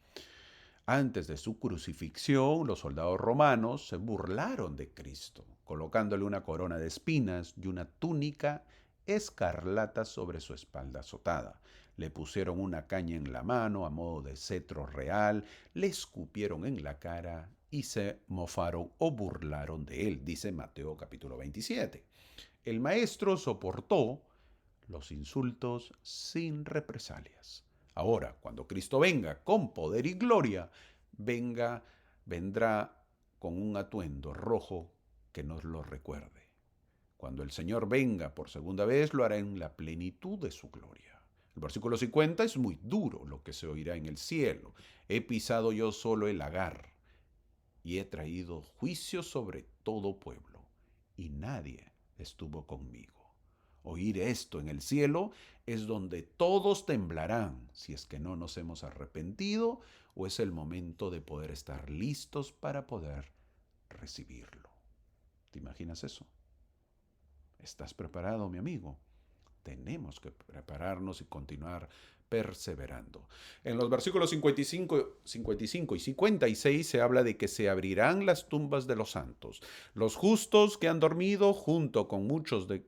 Antes de su crucifixión, los soldados romanos se burlaron de Cristo, colocándole una corona de espinas y una túnica escarlata sobre su espalda azotada. Le pusieron una caña en la mano a modo de cetro real, le escupieron en la cara y se mofaron o burlaron de él, dice Mateo capítulo 27. El maestro soportó los insultos sin represalias. Ahora, cuando Cristo venga con poder y gloria, vendrá con un atuendo rojo que nos lo recuerde. Cuando el Señor venga por segunda vez, lo hará en la plenitud de su gloria. El versículo 50 es muy duro lo que se oirá en el cielo. He pisado yo solo el lagar y he traído juicio sobre todo pueblo, y nadie estuvo conmigo. Oír esto en el cielo es donde todos temblarán si es que no nos hemos arrepentido o es el momento de poder estar listos para poder recibirlo. ¿Te imaginas eso? ¿Estás preparado, mi amigo? Tenemos que prepararnos y continuar perseverando. En los versículos 55 y 56 se habla de que se abrirán las tumbas de los santos. Los justos que han dormido junto con muchos de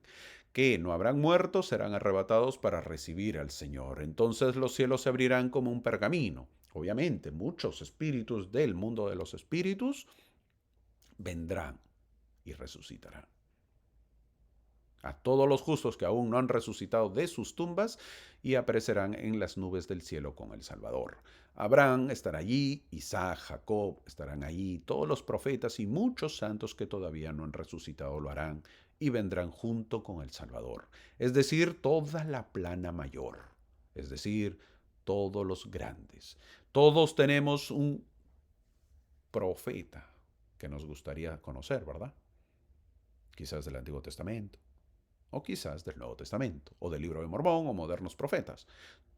que no habrán muerto serán arrebatados para recibir al Señor. Entonces los cielos se abrirán como un pergamino. Obviamente, muchos espíritus del mundo de los espíritus vendrán y resucitarán. A todos los justos que aún no han resucitado de sus tumbas y aparecerán en las nubes del cielo con el Salvador. Abraham estará allí, Isaac, Jacob estarán allí, todos los profetas y muchos santos que todavía no han resucitado lo harán y vendrán junto con el Salvador. Es decir, toda la plana mayor, es decir, todos los grandes. Todos tenemos un profeta que nos gustaría conocer, ¿verdad? Quizás del Antiguo Testamento, o quizás del Nuevo Testamento, o del Libro de Mormón, o modernos profetas.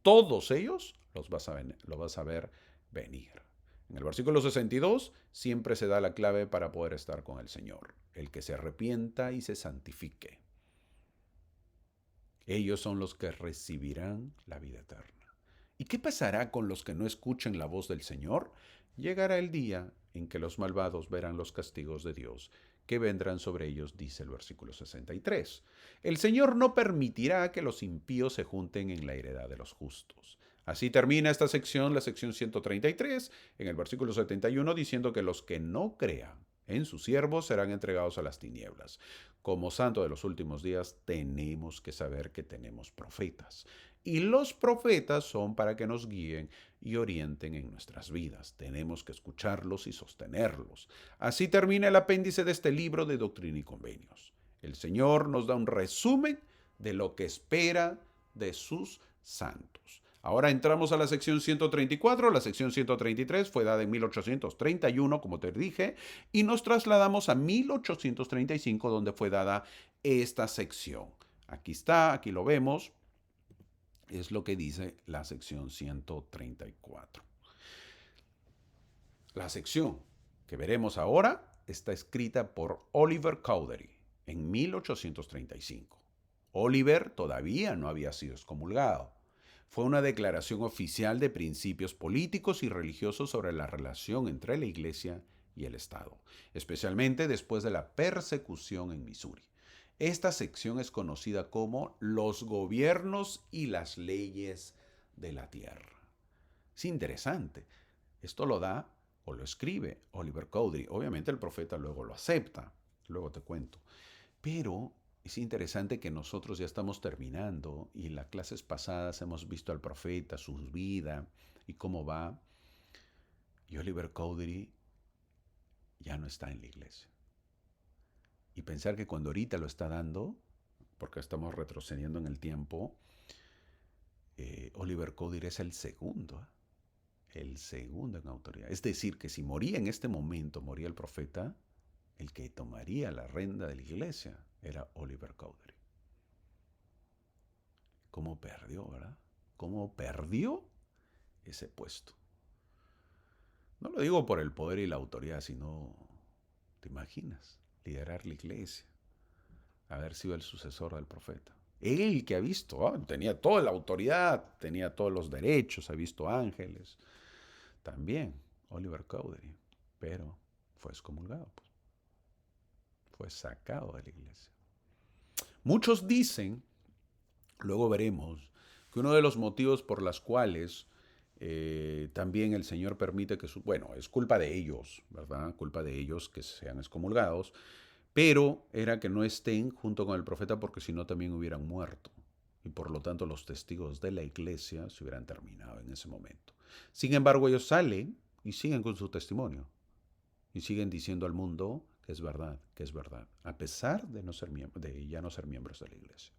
Todos ellos los vas a ver venir. En el versículo 62 siempre se da la clave para poder estar con el Señor, el que se arrepienta y se santifique. Ellos son los que recibirán la vida eterna. ¿Y qué pasará con los que no escuchen la voz del Señor? Llegará el día en que los malvados verán los castigos de Dios que vendrán sobre ellos, dice el versículo 63. El Señor no permitirá que los impíos se junten en la heredad de los justos. Así termina esta sección, la sección 133, en el versículo 71, diciendo que los que no crean en sus siervos serán entregados a las tinieblas. Como santo de los últimos días, tenemos que saber que tenemos profetas. Y los profetas son para que nos guíen y orienten en nuestras vidas. Tenemos que escucharlos y sostenerlos. Así termina el apéndice de este libro de Doctrina y Convenios. El Señor nos da un resumen de lo que espera de sus santos. Ahora entramos a la sección 134. La sección 133 fue dada en 1831, como te dije, y nos trasladamos a 1835, donde fue dada esta sección. Aquí está, aquí lo vemos. Es lo que dice la sección 134. La sección que veremos ahora está escrita por Oliver Cowdery en 1835. Oliver todavía no había sido excomulgado. Fue una declaración oficial de principios políticos y religiosos sobre la relación entre la Iglesia y el Estado, especialmente después de la persecución en Missouri. Esta sección es conocida como los gobiernos y las leyes de la tierra. Es interesante. Esto lo da o lo escribe Oliver Cowdery. Obviamente el profeta luego lo acepta. Luego te cuento. Pero es interesante que nosotros ya estamos terminando y en las clases pasadas hemos visto al profeta, su vida y cómo va. Y Oliver Cowdery ya no está en la iglesia. Y pensar que cuando ahorita lo está dando, porque estamos retrocediendo en el tiempo, Oliver Cowdery es el segundo en autoridad. Es decir, que si moría en este momento, moría el profeta, el que tomaría la renda de la iglesia era Oliver Cowdery. ¿Cómo perdió, verdad? ¿Cómo perdió ese puesto? No lo digo por el poder y la autoridad, sino, ¿te imaginas? liderar la iglesia, haber sido el sucesor del profeta. Él que ha visto, tenía toda la autoridad, tenía todos los derechos, ha visto ángeles. También Oliver Cowdery, pero fue excomulgado, pues, fue sacado de la iglesia. Muchos dicen, luego veremos, que uno de los motivos por los cuales también el Señor permite que, bueno, es culpa de ellos, ¿verdad? Culpa de ellos que sean excomulgados, pero era que no estén junto con el profeta porque si no también hubieran muerto. Y por lo tanto los testigos de la iglesia se hubieran terminado en ese momento. Sin embargo, ellos salen y siguen con su testimonio. Y siguen diciendo al mundo que es verdad, a pesar de, de ya no ser miembros de la iglesia.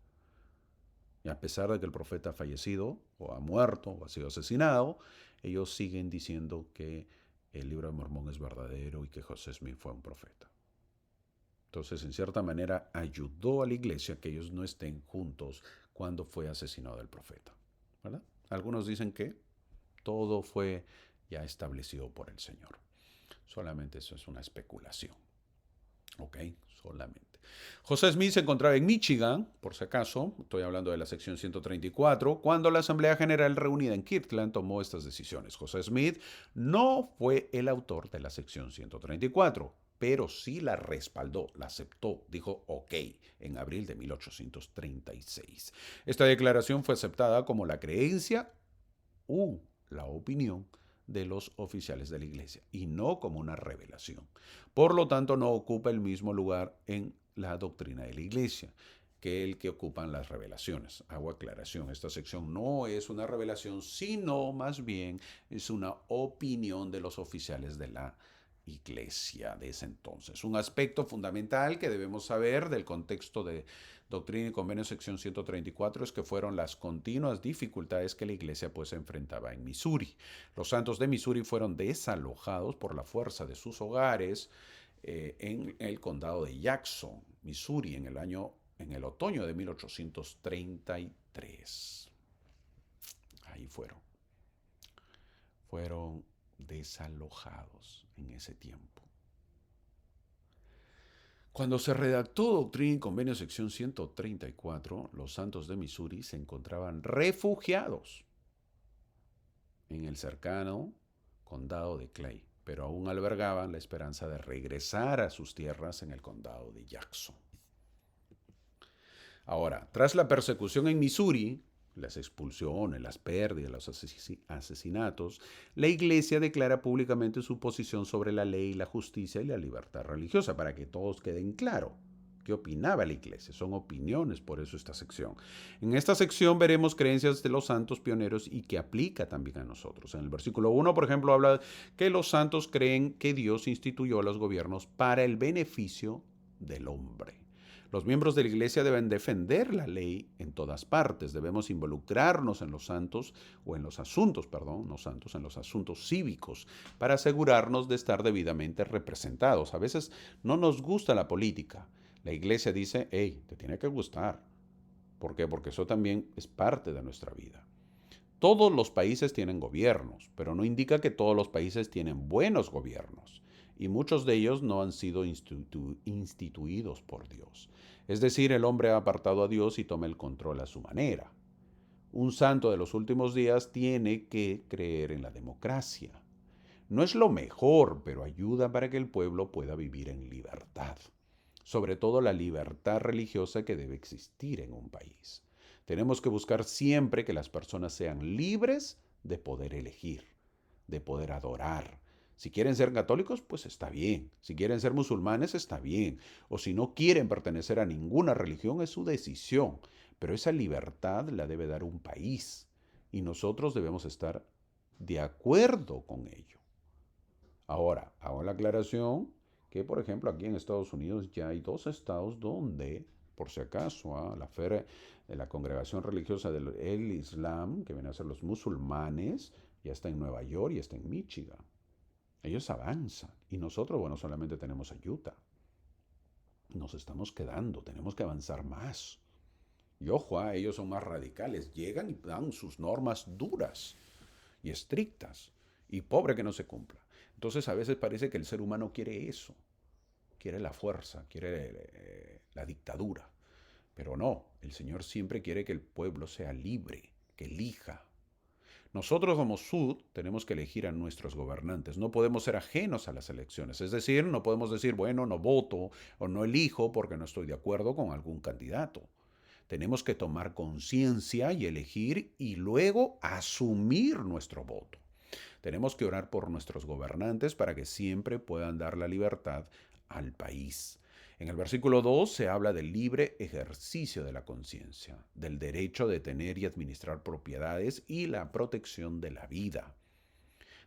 Y a pesar de que el profeta ha fallecido, o ha muerto, o ha sido asesinado, ellos siguen diciendo que el libro de Mormón es verdadero y que José Smith fue un profeta. Entonces, en cierta manera, ayudó a la iglesia que ellos no estén juntos cuando fue asesinado el profeta, ¿verdad? Algunos dicen que todo fue ya establecido por el Señor. Solamente eso es una especulación. ¿Ok? Solamente. José Smith se encontraba en Michigan, por si acaso, estoy hablando de la sección 134, cuando la Asamblea General reunida en Kirtland tomó estas decisiones. José Smith no fue el autor de la sección 134, pero sí la respaldó, la aceptó, dijo ok, en abril de 1836. Esta declaración fue aceptada como la creencia u la opinión de los oficiales de la iglesia y no como una revelación. Por lo tanto, no ocupa el mismo lugar en la doctrina de la iglesia que el que ocupan las revelaciones. Hago aclaración, esta sección no es una revelación, sino más bien es una opinión de los oficiales de la iglesia de ese entonces. Un aspecto fundamental que debemos saber del contexto de Doctrina y Convenio sección 134 es que fueron las continuas dificultades que la iglesia pues enfrentaba en Missouri. Los santos de Missouri fueron desalojados por la fuerza de sus hogares en el condado de Jackson, Missouri, en el otoño de 1833. Ahí fueron desalojados en ese tiempo. Cuando se redactó Doctrina y Convenio sección 134, los santos de Missouri se encontraban refugiados en el cercano condado de Clay, pero aún albergaban la esperanza de regresar a sus tierras en el condado de Jackson. Ahora, tras la persecución en Missouri, las expulsiones, las pérdidas, los asesinatos, la Iglesia declara públicamente su posición sobre la ley, la justicia y la libertad religiosa, para que todos queden claro qué opinaba la Iglesia. Son opiniones, por eso esta sección. En esta sección veremos creencias de los santos pioneros y que aplica también a nosotros. En el versículo 1, por ejemplo, habla que los santos creen que Dios instituyó a los gobiernos para el beneficio del hombre. Los miembros de la iglesia deben defender la ley en todas partes. Debemos involucrarnos en los santos, o en los asuntos, perdón, no santos, en los asuntos cívicos, para asegurarnos de estar debidamente representados. A veces no nos gusta la política. La iglesia dice, hey, te tiene que gustar. ¿Por qué? Porque eso también es parte de nuestra vida. Todos los países tienen gobiernos, pero no indica que todos los países tienen buenos gobiernos. Y muchos de ellos no han sido instituidos por Dios. Es decir, el hombre ha apartado a Dios y toma el control a su manera. Un santo de los últimos días tiene que creer en la democracia. No es lo mejor, pero ayuda para que el pueblo pueda vivir en libertad. Sobre todo la libertad religiosa que debe existir en un país. Tenemos que buscar siempre que las personas sean libres de poder elegir, de poder adorar. Si quieren ser católicos, pues está bien. Si quieren ser musulmanes, está bien. O si no quieren pertenecer a ninguna religión, es su decisión. Pero esa libertad la debe dar un país. Y nosotros debemos estar de acuerdo con ello. Ahora, hago la aclaración que, por ejemplo, aquí en Estados Unidos ya hay 2 estados donde, por si acaso, la fe de la congregación religiosa del Islam, que viene a ser los musulmanes, ya está en Nueva York y está en Michigan. Ellos avanzan y nosotros, bueno, solamente tenemos ayuda. Nos estamos quedando, tenemos que avanzar más. Y ojo, ellos son más radicales, llegan y dan sus normas duras y estrictas. Y pobre que no se cumpla. Entonces a veces parece que el ser humano quiere eso, quiere la fuerza, quiere la dictadura. Pero no, el Señor siempre quiere que el pueblo sea libre, que elija. Nosotros como Sud tenemos que elegir a nuestros gobernantes. No podemos ser ajenos a las elecciones. Es decir, no podemos decir, bueno, no voto o no elijo porque no estoy de acuerdo con algún candidato. Tenemos que tomar conciencia y elegir y luego asumir nuestro voto. Tenemos que orar por nuestros gobernantes para que siempre puedan dar la libertad al país. En el versículo 2 se habla del libre ejercicio de la conciencia, del derecho de tener y administrar propiedades y la protección de la vida.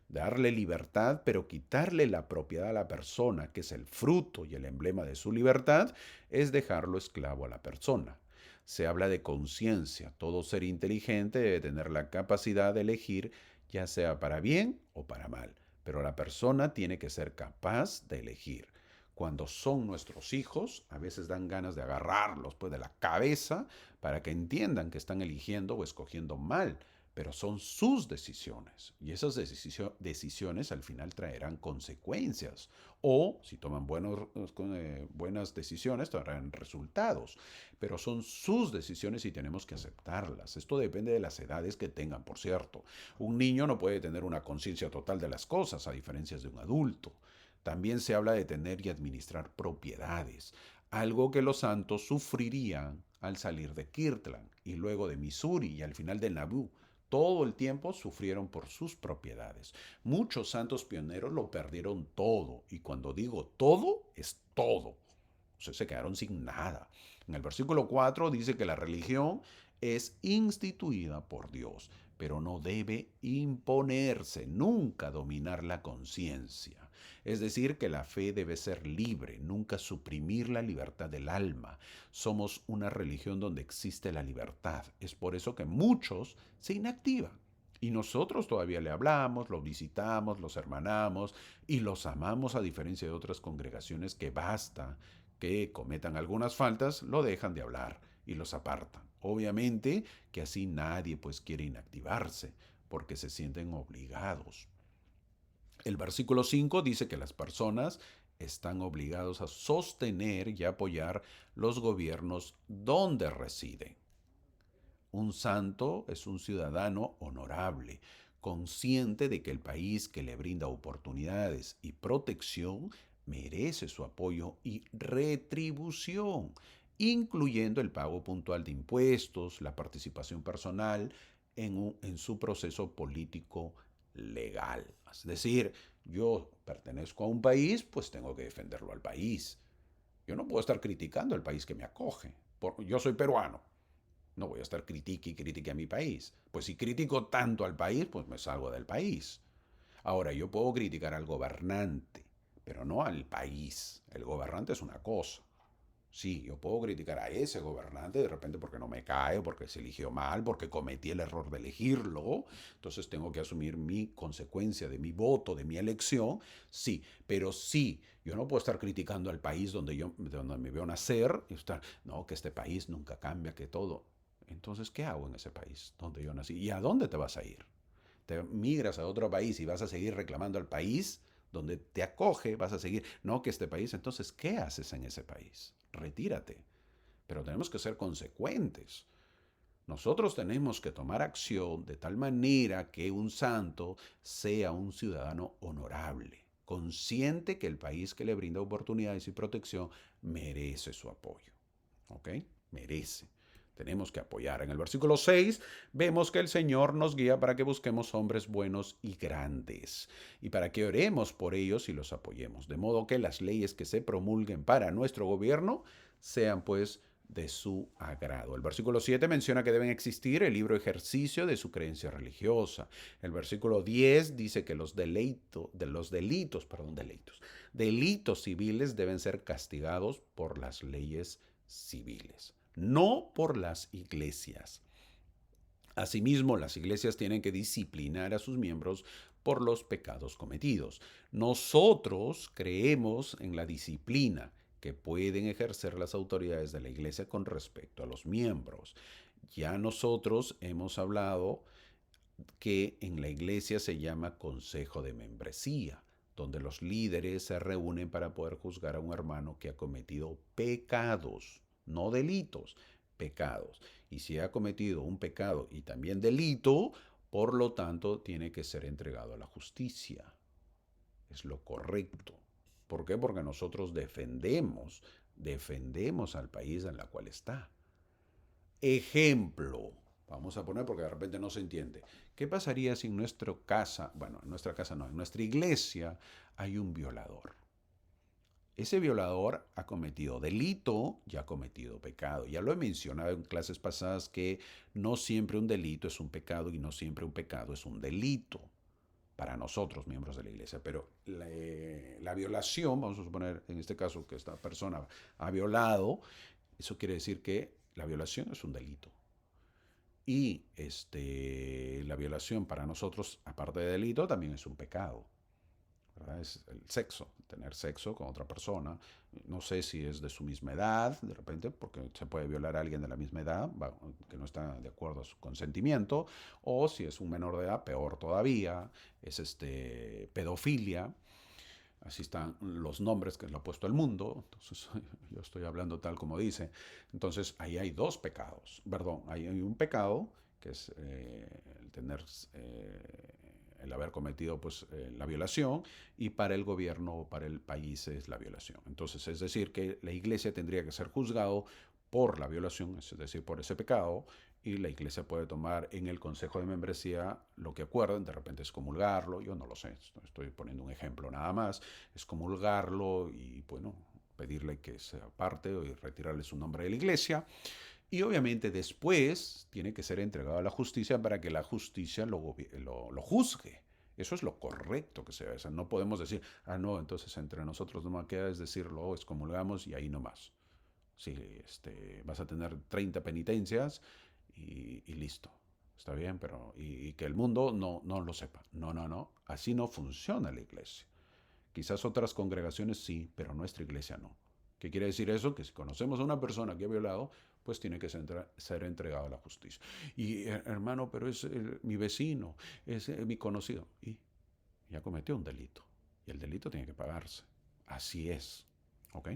Darle libertad, pero quitarle la propiedad a la persona, que es el fruto y el emblema de su libertad, es dejarlo esclavo a la persona. Se habla de conciencia. Todo ser inteligente debe tener la capacidad de elegir, ya sea para bien o para mal, pero la persona tiene que ser capaz de elegir. Cuando son nuestros hijos, a veces dan ganas de agarrarlos pues, de la cabeza para que entiendan que están eligiendo o escogiendo mal, pero son sus decisiones y esas decisiones al final traerán consecuencias o si toman buenas decisiones traerán resultados, pero son sus decisiones y tenemos que aceptarlas. Esto depende de las edades que tengan, por cierto. Un niño no puede tener una conciencia total de las cosas a diferencia de un adulto. También se habla de tener y administrar propiedades, algo que los santos sufrirían al salir de Kirtland y luego de Missouri y al final de Nauvoo. Todo el tiempo sufrieron por sus propiedades. Muchos santos pioneros lo perdieron todo. Y cuando digo todo, es todo. O sea, se quedaron sin nada. En el versículo 4 dice que la religión es instituida por Dios, pero no debe imponerse, nunca dominar la conciencia. Es decir, que la fe debe ser libre, nunca suprimir la libertad del alma. Somos una religión donde existe la libertad. Es por eso que muchos se inactivan. Y nosotros todavía le hablamos, los visitamos, los hermanamos y los amamos a diferencia de otras congregaciones que basta que cometan algunas faltas, lo dejan de hablar y los apartan. Obviamente que así nadie pues quiere inactivarse porque se sienten obligados. El versículo 5 dice que las personas están obligados a sostener y apoyar los gobiernos donde residen. Un santo es un ciudadano honorable, consciente de que el país que le brinda oportunidades y protección merece su apoyo y retribución, incluyendo el pago puntual de impuestos, la participación personal en su proceso político legal. Es decir, yo pertenezco a un país, pues tengo que defenderlo al país. Yo no puedo estar criticando al país que me acoge. Yo soy peruano. No voy a estar critique y critique a mi país. Pues si critico tanto al país, pues me salgo del país. Ahora, yo puedo criticar al gobernante, pero no al país. El gobernante es una cosa. Sí, yo puedo criticar a ese gobernante de repente porque no me cae, porque se eligió mal, porque cometí el error de elegirlo. Entonces tengo que asumir mi consecuencia de mi voto, de mi elección. Sí, pero sí, yo no puedo estar criticando al país donde me veo nacer y estar, no, que este país nunca cambia, que todo. Entonces, ¿qué hago en ese país donde yo nací? ¿Y a dónde te vas a ir? ¿Te migras a otro país y vas a seguir reclamando al país donde te acoge? Vas a seguir, no, que este país, entonces, ¿qué haces en ese país? Retírate. Pero tenemos que ser consecuentes. Nosotros tenemos que tomar acción de tal manera que un santo sea un ciudadano honorable, consciente que el país que le brinda oportunidades y protección merece su apoyo. ¿Ok? Merece. Tenemos que apoyar. En el versículo 6 vemos que el Señor nos guía para que busquemos hombres buenos y grandes y para que oremos por ellos y los apoyemos, de modo que las leyes que se promulguen para nuestro gobierno sean pues de su agrado. El versículo 7 menciona que deben existir el libro ejercicio de su creencia religiosa. El versículo 10 dice que delitos civiles deben ser castigados por las leyes civiles, no por las iglesias. Asimismo, las iglesias tienen que disciplinar a sus miembros por los pecados cometidos. Nosotros creemos en la disciplina que pueden ejercer las autoridades de la iglesia con respecto a los miembros. Ya nosotros hemos hablado que en la iglesia se llama consejo de membresía, donde los líderes se reúnen para poder juzgar a un hermano que ha cometido pecados, no delitos, pecados. Y si ha cometido un pecado y también delito, por lo tanto, tiene que ser entregado a la justicia. Es lo correcto. ¿Por qué? Porque nosotros defendemos al país en el cual está. Ejemplo, vamos a poner porque de repente no se entiende. ¿Qué pasaría si en nuestra casa, bueno, en nuestra casa no, en nuestra iglesia hay un violador? Ese violador ha cometido delito y ha cometido pecado. Ya lo he mencionado en clases pasadas que no siempre un delito es un pecado y no siempre un pecado es un delito para nosotros, miembros de la iglesia. Pero la violación, vamos a suponer en este caso que esta persona ha violado, eso quiere decir que la violación es un delito. Y la violación para nosotros, aparte de delito, también es un pecado. ¿Verdad? Es el sexo, tener sexo con otra persona. No sé si es de su misma edad, de repente, porque se puede violar a alguien de la misma edad, que no está de acuerdo a su consentimiento, o si es un menor de edad, peor todavía, es pedofilia. Así están los nombres que le ha puesto el mundo. Entonces, yo estoy hablando tal como dice. Entonces, ahí hay dos pecados. Perdón, hay un pecado que es el tener, el haber cometido pues, la violación, y para el gobierno o para el país es la violación. Entonces, es decir, que la iglesia tendría que ser juzgado por la violación, es decir, por ese pecado, y la iglesia puede tomar en el consejo de membresía lo que acuerden, de repente es comulgarlo, yo no lo sé, estoy poniendo un ejemplo nada más, es comulgarlo y bueno, pedirle que se aparte y retirarle su nombre de la iglesia. Y obviamente después tiene que ser entregado a la justicia para que la justicia lo juzgue. Eso es lo correcto que se debe hacer. No podemos decir, ah, no, entonces entre nosotros no me queda es decirlo, excomulgamos y ahí nomás. Sí, vas a tener 30 penitencias y listo. Está bien, pero y que el mundo no lo sepa. No, no, no. Así no funciona la iglesia. Quizás otras congregaciones sí, pero nuestra iglesia no. ¿Qué quiere decir eso? Que si conocemos a una persona que ha violado, pues tiene que ser entregado a la justicia. Y hermano, pero es mi vecino, es mi conocido. Y ya cometió un delito. Y el delito tiene que pagarse. Así es. ¿Ok?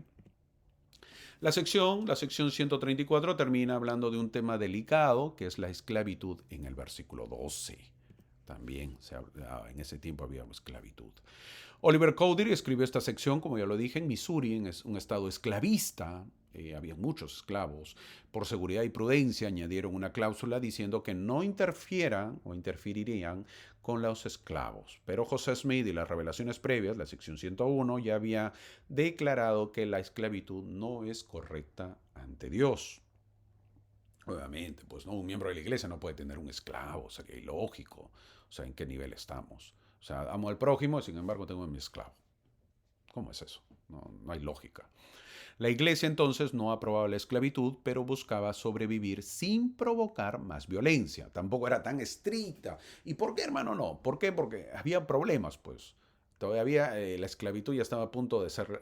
La sección 134 termina hablando de un tema delicado, que es la esclavitud en el versículo 12. También en ese tiempo había esclavitud. Oliver Cowdery escribió esta sección, como ya lo dije, en Missouri, en un estado esclavista. Había muchos esclavos. Por seguridad y prudencia añadieron una cláusula diciendo que no interfieran o interferirían con los esclavos. Pero José Smith y las revelaciones previas, la sección 101, ya había declarado que la esclavitud no es correcta ante Dios. Obviamente, pues no, un miembro de la iglesia no puede tener un esclavo, sería ilógico. O sea, ¿en qué nivel estamos? O sea, amo al prójimo, sin embargo tengo a mi esclavo. ¿Cómo es eso? No hay lógica. La iglesia entonces no aprobaba la esclavitud, pero buscaba sobrevivir sin provocar más violencia. Tampoco era tan estricta. ¿Y por qué, hermano? No. ¿Por qué? Porque había problemas, pues. Todavía la esclavitud ya estaba a punto de ser,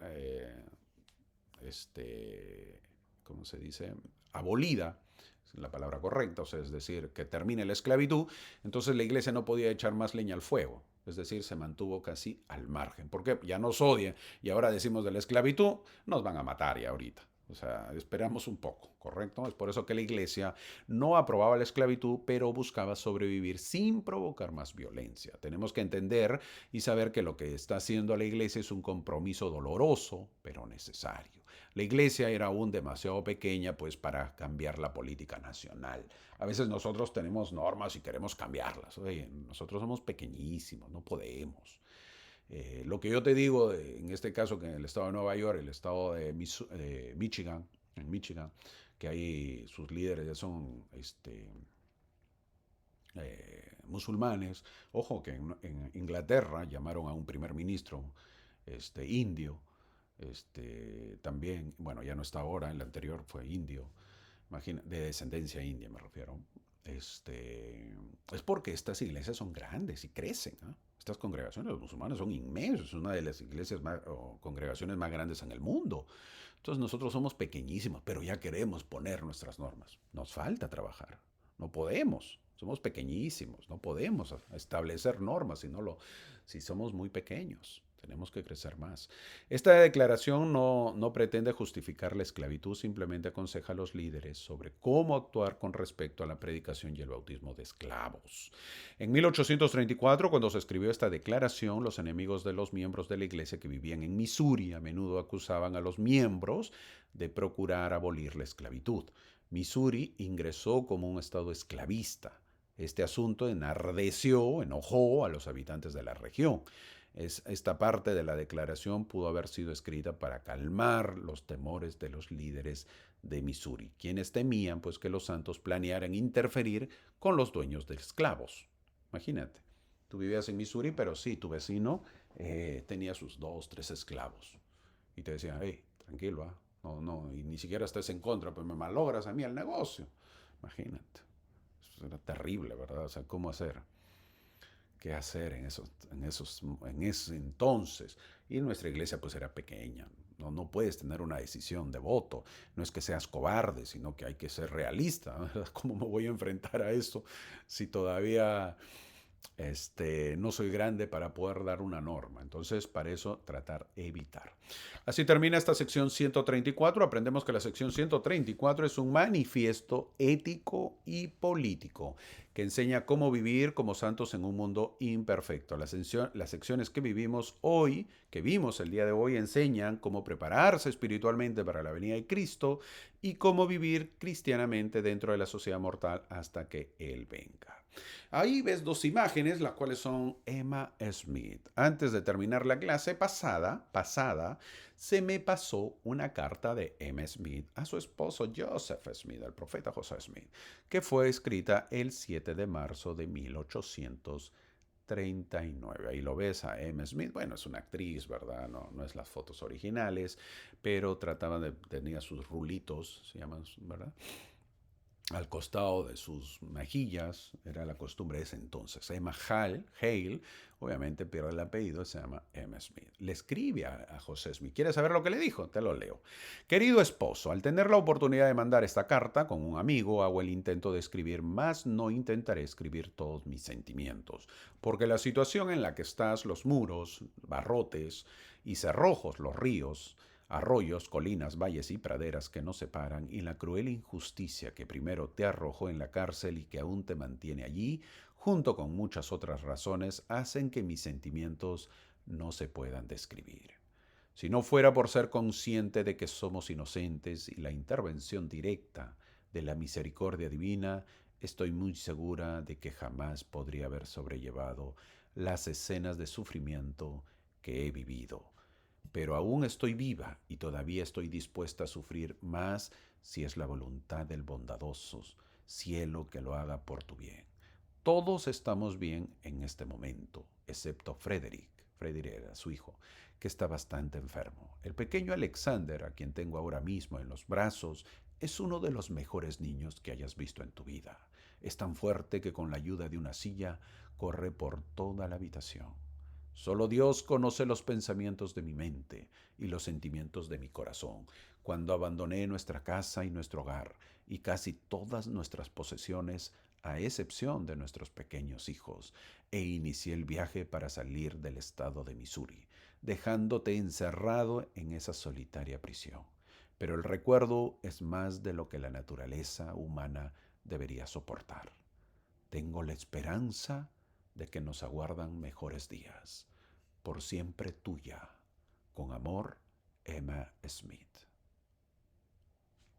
¿cómo se dice? Abolida, es la palabra correcta, o sea, es decir, que termine la esclavitud. Entonces la iglesia no podía echar más leña al fuego. Es decir, se mantuvo casi al margen. Porque ya nos odian y ahora decimos de la esclavitud, nos van a matar ya ahorita. O sea, esperamos un poco, ¿correcto? Es por eso que la iglesia no aprobaba la esclavitud, pero buscaba sobrevivir sin provocar más violencia. Tenemos que entender y saber que lo que está haciendo la iglesia es un compromiso doloroso, pero necesario. La iglesia era aún demasiado pequeña pues para cambiar la política nacional. A veces nosotros tenemos normas y queremos cambiarlas. Oye, nosotros somos pequeñísimos, no podemos. Lo que yo te digo, en este caso, que en el estado de Nueva York, el estado de Michigan, en Michigan, que ahí sus líderes ya son musulmanes. Ojo que en Inglaterra llamaron a un primer ministro indio, también, bueno, ya no está ahora, el anterior fue indio, de descendencia india me refiero. Es porque estas iglesias son grandes y crecen, ¿no? Estas congregaciones, los musulmanes son inmensos, es una de las iglesias o congregaciones más grandes en el mundo. Entonces nosotros somos pequeñísimos, pero ya queremos poner nuestras normas. Nos falta trabajar, no podemos. Somos pequeñísimos, no podemos establecer normas si somos muy pequeños. Tenemos que crecer más. Esta declaración no pretende justificar la esclavitud, simplemente aconseja a los líderes sobre cómo actuar con respecto a la predicación y el bautismo de esclavos. En 1834, cuando se escribió esta declaración, los enemigos de los miembros de la iglesia que vivían en Missouri a menudo acusaban a los miembros de procurar abolir la esclavitud. Missouri ingresó como un estado esclavista. Este asunto enojó a los habitantes de la región. Esta parte de la declaración pudo haber sido escrita para calmar los temores de los líderes de Missouri, quienes temían pues que los santos planearan interferir con los dueños de esclavos. Imagínate, tú vivías en Missouri, pero sí, tu vecino tenía sus 2, 3 esclavos. Y te decían, hey, tranquilo, no, y ni siquiera estés en contra, pues me malogras a mí el negocio. Imagínate. Eso era terrible, ¿verdad? O sea, ¿cómo hacer? Qué hacer en ese entonces. Y nuestra iglesia pues era pequeña. No puedes tener una decisión de voto. No es que seas cobarde, sino que hay que ser realista. ¿Cómo me voy a enfrentar a eso si todavía no soy grande para poder dar una norma? Entonces, para eso tratar de evitar. Así termina esta sección 134. Aprendemos que la sección 134 es un manifiesto ético y político que enseña cómo vivir como santos en un mundo imperfecto. Las secciones que vivimos hoy, que vimos el día de hoy, enseñan cómo prepararse espiritualmente para la venida de Cristo y cómo vivir cristianamente dentro de la sociedad mortal hasta que Él venga. Ahí ves dos imágenes, las cuales son Emma Smith. Antes de terminar la clase pasada, se me pasó una carta de Emma Smith a su esposo Joseph Smith, al profeta José Smith, que fue escrita el 7 de marzo de 1839. Ahí lo ves a Emma Smith. Bueno, es una actriz, ¿verdad? No es las fotos originales, pero tenía sus rulitos, se llaman, ¿verdad? Al costado de sus mejillas, era la costumbre de ese entonces. Emma Hale, obviamente pierde el apellido, se llama Emma Smith. Le escribe a José Smith. ¿Quieres saber lo que le dijo? Te lo leo. Querido esposo, al tener la oportunidad de mandar esta carta con un amigo, hago el intento de escribir, más no intentaré escribir todos mis sentimientos, porque la situación en la que estás, los muros, barrotes y cerrojos, los ríos, arroyos, colinas, valles y praderas que nos separan, y la cruel injusticia que primero te arrojó en la cárcel y que aún te mantiene allí, junto con muchas otras razones, hacen que mis sentimientos no se puedan describir. Si no fuera por ser consciente de que somos inocentes y la intervención directa de la misericordia divina, estoy muy segura de que jamás podría haber sobrellevado las escenas de sufrimiento que he vivido. Pero aún estoy viva y todavía estoy dispuesta a sufrir más si es la voluntad del bondadoso cielo que lo haga por tu bien. Todos estamos bien en este momento, excepto Frederick. Frederick era su hijo, que está bastante enfermo. El pequeño Alexander, a quien tengo ahora mismo en los brazos, es uno de los mejores niños que hayas visto en tu vida. Es tan fuerte que con la ayuda de una silla corre por toda la habitación. Solo Dios conoce los pensamientos de mi mente y los sentimientos de mi corazón cuando abandoné nuestra casa y nuestro hogar y casi todas nuestras posesiones, a excepción de nuestros pequeños hijos, e inicié el viaje para salir del estado de Missouri, dejándote encerrado en esa solitaria prisión. Pero el recuerdo es más de lo que la naturaleza humana debería soportar. Tengo la esperanza de que nos aguardan mejores días. Por siempre tuya. Con amor, Emma Smith.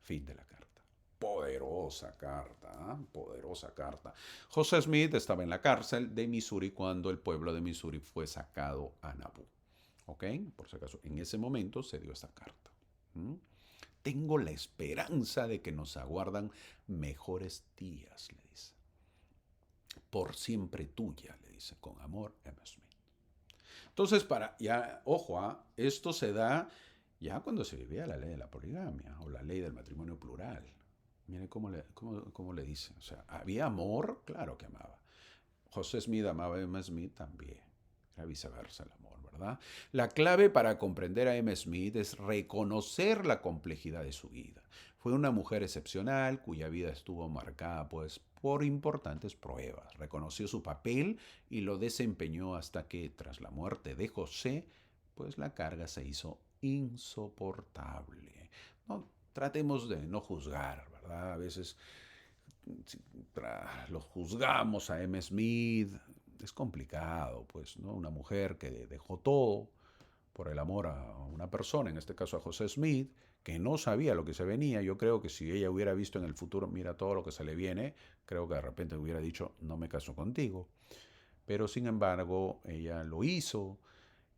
Fin de la carta. Poderosa carta, ¿eh? Poderosa carta. José Smith estaba en la cárcel de Missouri cuando el pueblo de Missouri fue sacado a Nauvoo. ¿Ok? Por si acaso, en ese momento se dio esta carta. ¿Mm? Tengo la esperanza de que nos aguardan mejores días, le dice. Por siempre tuya, le dice, con amor, Emma Smith. Entonces, ojo, esto se da ya cuando se vivía la ley de la poligamia o la ley del matrimonio plural. Mire cómo le dice. O sea, había amor, claro que amaba. José Smith amaba a Emma Smith también. Era viceversa el amor, ¿verdad? La clave para comprender a Emma Smith es reconocer la complejidad de su vida. Fue una mujer excepcional cuya vida estuvo marcada pues por importantes pruebas. Reconoció su papel y lo desempeñó hasta que, tras la muerte de José, pues la carga se hizo insoportable. No, tratemos de no juzgar, ¿verdad? A veces lo juzgamos a M. Smith, es complicado, pues, ¿no? Una mujer que dejó todo por el amor a una persona, en este caso a José Smith, que no sabía lo que se venía. Yo creo que si ella hubiera visto en el futuro, mira todo lo que se le viene, creo que de repente hubiera dicho, no me caso contigo. Pero sin embargo, ella lo hizo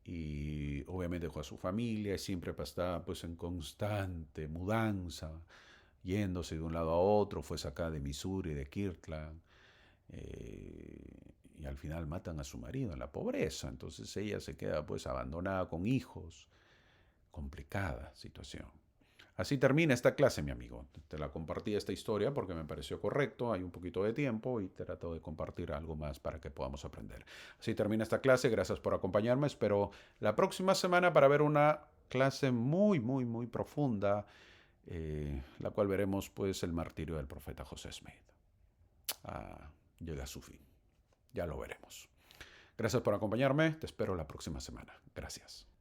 y obviamente dejó a su familia, siempre estaba pues en constante mudanza, yéndose de un lado a otro, fue sacada de Missouri, de Kirtland, y al final matan a su marido en la pobreza. Entonces ella se queda pues abandonada con hijos. Complicada situación. Así termina esta clase, mi amigo. Te la compartí esta historia porque me pareció correcto, hay un poquito de tiempo y trato de compartir algo más para que podamos aprender. Así termina esta clase, gracias por acompañarme. Espero la próxima semana para ver una clase muy, muy, muy profunda, la cual veremos pues el martirio del profeta José Smith. Ah, llega a su fin. Ya lo veremos. Gracias por acompañarme, te espero la próxima semana. Gracias.